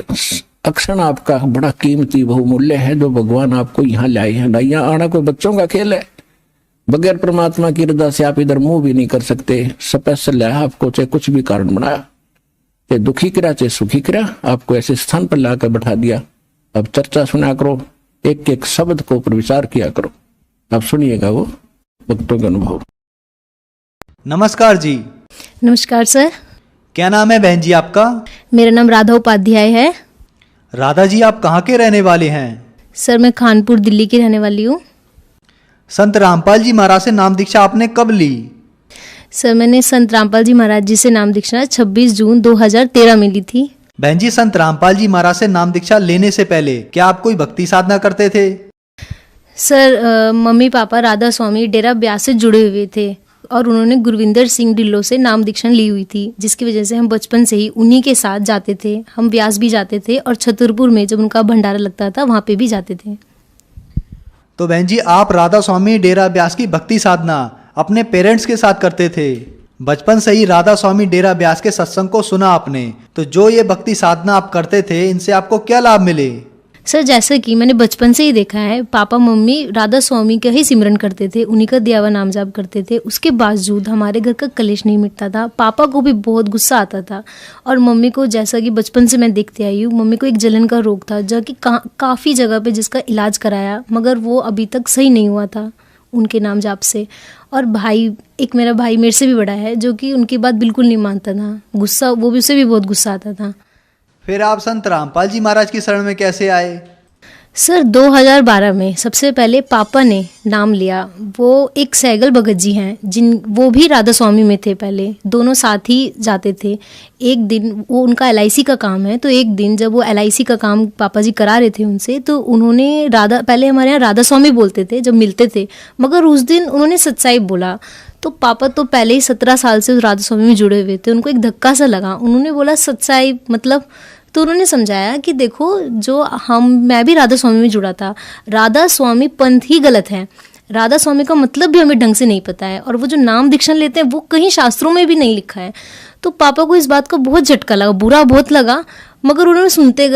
अक्षर आपका बड़ा कीमती बहुमूल्य है जो भगवान आपको यहाँ लाए हैं। ना यहाँ आना कोई बच्चों का खेल है, बगैर परमात्मा की रजा से आप इधर मुंह भी नहीं कर सकते। स्पेशल लाया आपको, चाहे कुछ भी कारण बनाया, चाहे दुखी करा चाहे सुखी करा, आपको ऐसे स्थान पर लाकर बैठा दिया। अब चर्चा सुना करो, एक एक शब्द को ऊपर विचार किया करो। अब सुनिएगा वो भक्तों का अनुभव। नमस्कार जी। नमस्कार सर। क्या नाम है बहन जी आपका? मेरा नाम राधा उपाध्याय है। राधा जी, आप कहाँ के रहने वाले हैं? सर मैं कानपुर दिल्ली की रहने वाली हूँ। संत रामपाल जी महाराज से नाम दीक्षा आपने कब ली? सर मैंने संत रामपाल जी महाराज जी से नाम दीक्षा 26 जून 2013 में ली थी। बहन जी, संत रामपाल जी महाराज से नाम दीक्षा लेने से पहले क्या आप कोई भक्ति साधना करते थे? सर मम्मी पापा राधा स्वामी डेरा ब्यास से जुड़े हुए थे, और उन्होंने गुरविंदर सिंह ढिल्लों से नाम दीक्षा ली हुई थी, जिसकी वजह से हम बचपन से ही उन्हीं के साथ जाते थे। हम ब्यास भी जाते थे, और छतरपुर में जब उनका भंडारा लगता था वहाँ पे भी जाते थे। तो बहन जी, आप राधा स्वामी डेरा ब्यास की भक्ति साधना अपने पेरेंट्स के साथ करते थे। बचपन से ही राधा स्वामी डेरा ब्यास के सत्संग को सुना आपने, तो जो ये भक्ति साधना आप करते थे, इनसे आपको क्या लाभ मिले? सर जैसा कि मैंने बचपन से ही देखा है, पापा मम्मी राधा स्वामी का ही सिमरन करते थे, उन्हीं का दिया हुआ नाम जाप करते थे। उसके बावजूद हमारे घर का कलेश नहीं मिटता था। पापा को भी बहुत गुस्सा आता था और मम्मी को, जैसा कि बचपन से मैं देखती आई हूँ, मम्मी को एक जलन का रोग था जो कि काफ़ी जगह पे जिसका इलाज कराया, मगर वो अभी तक सही नहीं हुआ था उनके नाम जाप से। और भाई, एक मेरा भाई मेरे से भी बड़ा है जो कि उनकी बात बिल्कुल नहीं मानता था, गुस्सा, वो भी, उसे भी बहुत गुस्सा आता था। फिर आप संत रामपाल जी महाराज की शरण में कैसे आए? सर 2012 में सबसे पहले पापा ने नाम लिया। वो एक सहगल भगत जी हैं, वो भी राधा स्वामी में थे पहले, दोनों साथ ही जाते थे। एक दिन वो, उनका LIC का काम है, तो एक दिन जब वो LIC का काम पापा जी करा रहे थे उनसे, तो उन्होंने पहले हमारे यहाँ राधा स्वामी बोलते थे जब मिलते थे, मगर उस दिन उन्होंने सत्साई बोला। तो पापा तो पहले ही 17 साल से उस राधा स्वामी में जुड़े हुए थे, उनको एक धक्का सा लगा। उन्होंने बोला सत्साई मतलब, तो उन्होंने समझाया कि देखो, मैं भी राधा स्वामी में जुड़ा था, राधा स्वामी पंथ ही गलत है, राधा स्वामी का मतलब भी हमें ढंग से नहीं पता है, और वो जो नाम दीक्षण लेते हैं वो कहीं शास्त्रों में भी नहीं लिखा है। तो पापा को इस बात का बहुत झटका लगा, बुरा बहुत लगा, मगर उन्होंने सुनते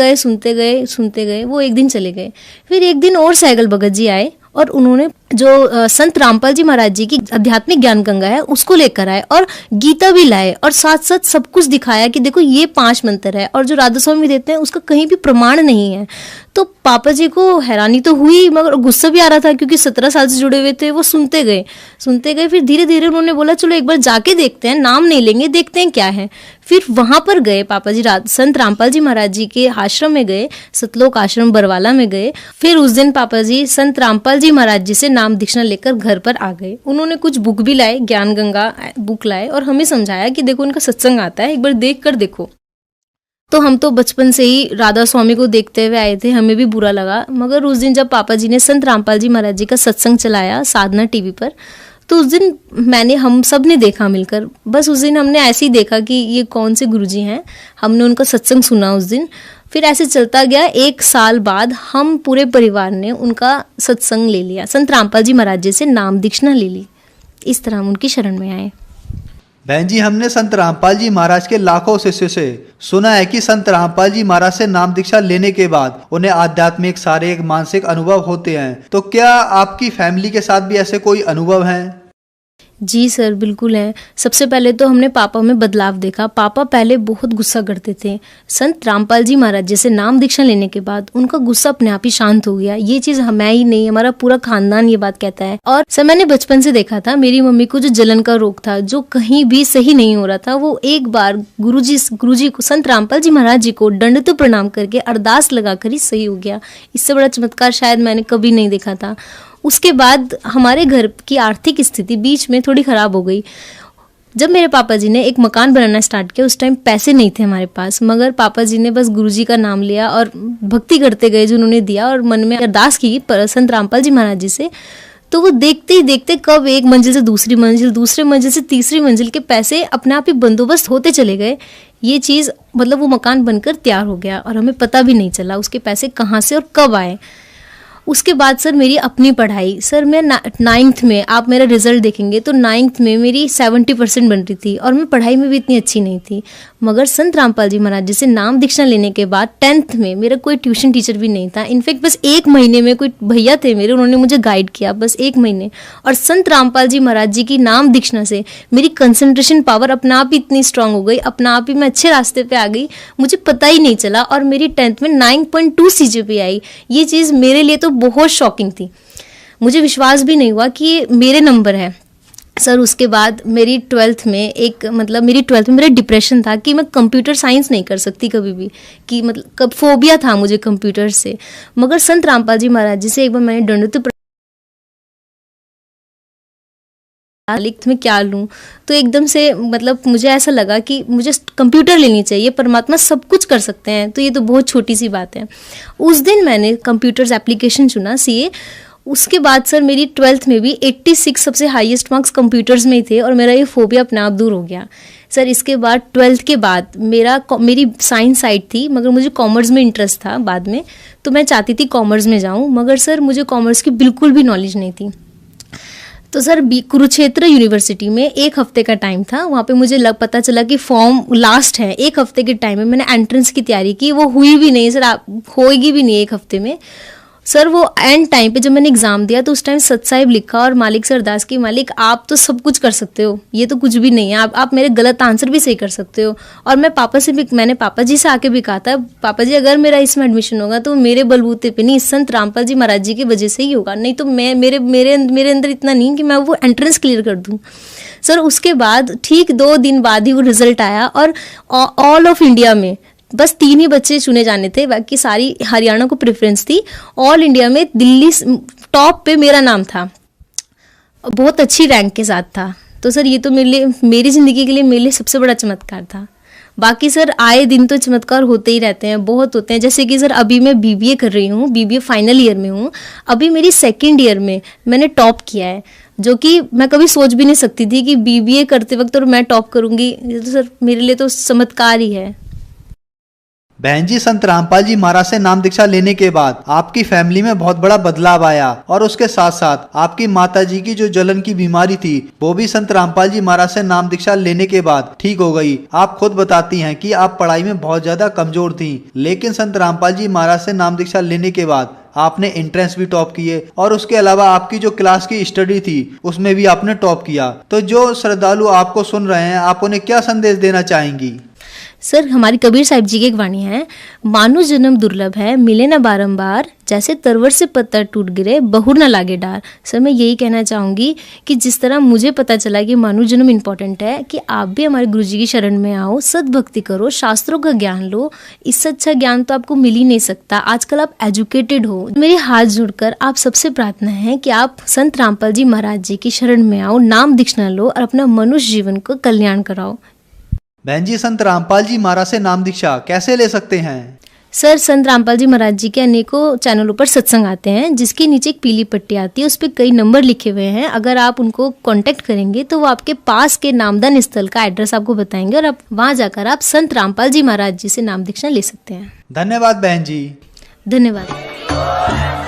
गए। वो एक दिन चले गए। फिर एक दिन और सहगल भगत जी आए और उन्होंने जो संत रामपाल जी महाराज जी की आध्यात्मिक ज्ञान गंगा है उसको लेकर आए और गीता भी लाए और साथ साथ सब कुछ दिखाया कि देखो ये 5 मंत्र है, और जो राधा स्वामी देते हैं उसका कहीं भी प्रमाण नहीं है। तो पापा जी को हैरानी तो हुई, मगर गुस्सा भी आ रहा था क्योंकि 17 साल से जुड़े हुए थे। वो सुनते गए। फिर धीरे धीरे उन्होंने बोला चलो एक बार जाके देखते हैं, नाम नहीं लेंगे, देखते हैं क्या है। फिर वहां पर गए पापा जी, संत रामपाल जी महाराज जी के आश्रम में गए, सतलोक आश्रम बरवाला में गए। फिर उस दिन पापा जी संत रामपाल जी महाराज जी से नाम दीक्षाएं लेकर घर पर आ गए। उन्होंने कुछ बुक भी लाए, ज्ञान गंगा बुक लाए, और हमें समझाया कि देखो उनका सत्संग आता है, एक बार देख कर देखो। तो हम तो बचपन से ही राधा स्वामी को देखते हुए आए थे, हमें भी बुरा लगा। मगर उस दिन जब पापा जी ने संत रामपाल जी महाराज जी का सत्संग चलाया साधना टीवी पर, तो उस दिन हम सब ने देखा मिलकर। बस उस दिन हमने ऐसे ही देखा कि ये कौन से गुरुजी हैं, हमने उनका सत्संग सुना उस दिन। फिर ऐसे चलता गया। 1 साल बाद हम पूरे परिवार ने उनका सत्संग ले लिया, संत रामपाल जी महाराज जी से नाम दीक्षाएं ले ली। इस तरह हम उनकी शरण में आए। बहन जी, हमने संत रामपाल जी महाराज के लाखों शिष्यों से सुना है कि संत रामपाल जी महाराज से नाम दीक्षा लेने के बाद उन्हें आध्यात्मिक, शारीरिक, मानसिक अनुभव होते हैं। तो क्या आपकी फैमिली के साथ भी ऐसे कोई अनुभव हैं? जी सर, बिल्कुल है। सबसे पहले तो हमने पापा में बदलाव देखा। पापा पहले बहुत गुस्सा करते थे। संत रामपाल जी महाराज जैसे नाम दीक्षा लेने के बाद उनका गुस्सा अपने आप ही शांत हो गया। ये चीज मैं ही नहीं, हमारा पूरा खानदान ये बात कहता है। और सर मैंने बचपन से देखा था, मेरी मम्मी को जो जलन का रोग था, जो कहीं भी सही नहीं हो रहा था, वो एक बार गुरुजी को, संत रामपाल जी महाराज जी को दंडवत प्रणाम करके अरदास लगाकर ही सही हो गया। इससे बड़ा चमत्कार शायद मैंने कभी नहीं देखा था। उसके बाद हमारे घर की आर्थिक स्थिति बीच में थोड़ी ख़राब हो गई। जब मेरे पापा जी ने एक मकान बनाना स्टार्ट किया, उस टाइम पैसे नहीं थे हमारे पास, मगर पापा जी ने बस गुरुजी का नाम लिया और भक्ति करते गए जो उन्होंने दिया, और मन में अरदास की संत रामपाल जी महाराज जी से। तो वो देखते ही देखते कब एक मंजिल से दूसरी मंजिल, दूसरे मंजिल से तीसरी मंजिल के पैसे अपने आप ही बंदोबस्त होते चले गए। ये चीज़ मतलब वो मकान बनकर तैयार हो गया और हमें पता भी नहीं चला उसके पैसे कहाँ से और कब आए। उसके बाद सर मेरी अपनी पढ़ाई, सर मैं 9th में, आप मेरा रिजल्ट देखेंगे तो 9th में मेरी 70% बन रही थी और मैं पढ़ाई में भी इतनी अच्छी नहीं थी। मगर संत रामपाल जी महाराज जी से नाम दीक्षा लेने के बाद 10th में मेरा कोई ट्यूशन टीचर भी नहीं था। इनफैक्ट बस 1 महीने में कोई भैया थे मेरे, उन्होंने मुझे गाइड किया बस 1 महीने। और संत रामपाल जी महाराज जी की नाम दीक्षा से मेरी कंसंट्रेशन पावर अपना आप ही इतनी स्ट्रांग हो गई, अपना आप ही मैं अच्छे रास्ते पे आ गई, मुझे पता ही नहीं चला। और मेरी 10th में 9.2 CGPA आई। ये चीज़ मेरे लिए तो बहुत शॉकिंग थी, मुझे विश्वास भी नहीं हुआ कि ये मेरे नंबर है। सर उसके बाद मेरी 12th में मेरी 12th में मेरा डिप्रेशन था कि मैं कंप्यूटर साइंस नहीं कर सकती कभी भी, कि मतलब फोबिया था मुझे कंप्यूटर से। मगर संत रामपाल जी महाराज जी से एक बार मैंने दंडवत में क्या लूँ, तो एकदम से मुझे ऐसा लगा कि मुझे कंप्यूटर लेनी चाहिए, परमात्मा सब कुछ कर सकते हैं, तो ये तो बहुत छोटी सी बात है। उस दिन मैंने कंप्यूटर्स एप्लीकेशन चुना, CA। उसके बाद सर मेरी 12th में भी 86 सबसे हाईएस्ट मार्क्स कंप्यूटर्स में ही थे और मेरा ये फोबिया अपने आप दूर हो गया। सर इसके बाद 12th के बाद मेरी साइंस साइड थी, मगर मुझे कॉमर्स में इंटरेस्ट था बाद में, तो मैं चाहती थी कॉमर्स में जाऊँ, मगर सर मुझे कॉमर्स की बिल्कुल भी नॉलेज नहीं थी। तो सर कुरुक्षेत्र यूनिवर्सिटी में 1 हफ्ते का टाइम था। वहाँ पे मुझे पता चला कि फॉर्म लास्ट है। 1 हफ्ते के टाइम में मैंने एंट्रेंस की तैयारी की, वो हुई भी नहीं सर, होएगी भी नहीं 1 हफ्ते में सर। वो एंड टाइम पे जब मैंने एग्ज़ाम दिया तो उस टाइम सत साहिब लिखा और मालिक सर अरदास की, मालिक आप तो सब कुछ कर सकते हो, ये तो कुछ भी नहीं है, आप मेरे गलत आंसर भी सही कर सकते हो। और मैंने पापा जी से आके भी कहा था, पापा जी अगर मेरा इसमें एडमिशन होगा तो मेरे बलबूते पे नहीं, संत रामपाल जी महाराज जी की वजह से ही होगा, नहीं तो मेरे अंदर इतना नहीं कि मैं वो एंट्रेंस क्लियर कर दूँ सर। उसके बाद ठीक 2 दिन बाद ही वो रिजल्ट आया और ऑल ऑफ इंडिया में बस 3 ही बच्चे चुने जाने थे, बाकी सारी हरियाणा को प्रेफरेंस थी। ऑल इंडिया में दिल्ली टॉप पे मेरा नाम था, बहुत अच्छी रैंक के साथ था। तो सर ये तो मेरी ज़िंदगी के लिए मेरे लिए सबसे बड़ा चमत्कार था। बाकी सर आए दिन तो चमत्कार होते ही रहते हैं, बहुत होते हैं। जैसे कि सर अभी मैं बीबीए कर रही हूँ, बीबीए फाइनल ईयर में हूँ, अभी मेरी 2nd ईयर में मैंने टॉप किया है, जो कि मैं कभी सोच भी नहीं सकती थी कि बीबीए करते वक्त और मैं टॉप करूँगी। ये तो सर मेरे लिए तो चमत्कार ही है। बहन जी, संत रामपाल जी महाराज से नाम दीक्षा लेने के बाद आपकी फैमिली में बहुत बड़ा बदलाव आया और उसके साथ साथ आपकी माता जी की जो जलन की बीमारी थी वो भी संत रामपाल जी महाराज से नाम दीक्षा लेने के बाद ठीक हो गई। आप खुद बताती हैं कि आप पढ़ाई में बहुत ज्यादा कमजोर थी, लेकिन संत रामपाल जी महाराज से नाम दीक्षा लेने के बाद आपने एंट्रेंस भी टॉप किए और उसके अलावा आपकी जो क्लास की स्टडी थी उसमें भी आपने टॉप किया। तो जो श्रद्धालु आपको सुन रहे हैं, आप उन्हें क्या संदेश देना चाहेंगी? सर हमारी कबीर साहिब जी की एक वाणी है, मानुष जन्म दुर्लभ है, मिले न बारंबार, जैसे तरवर से पत्थर टूट गिरे, बहुर न लागे डार। सर मैं यही कहना चाहूँगी कि जिस तरह मुझे पता चला कि मानुष जन्म इम्पॉर्टेंट है, कि आप भी हमारे गुरु जी की शरण में आओ, सद्भक्ति करो, शास्त्रों का ज्ञान लो। इससे अच्छा ज्ञान तो आपको मिल ही नहीं सकता। आजकल आप एजुकेटेड हो। मेरे हाथ जोड़कर आप सबसे प्रार्थना है कि आप संत रामपाल जी महाराज जी की शरण में आओ, नाम दीक्षा लो और अपना मनुष्य जीवन को कल्याण कराओ। बहन जी, संत रामपाल जी महाराज से नाम दीक्षा कैसे ले सकते हैं? सर संत रामपाल जी महाराज जी के अनेकों चैनलों पर सत्संग आते हैं, जिसके नीचे एक पीली पट्टी आती है, उस पर कई नंबर लिखे हुए हैं। अगर आप उनको कांटेक्ट करेंगे तो वो आपके पास के नामदान स्थल का एड्रेस आपको बताएंगे और आप वहां जाकर आप संत रामपाल जी महाराज जी से नाम दीक्षा ले सकते हैं। धन्यवाद बहन जी। धन्यवाद।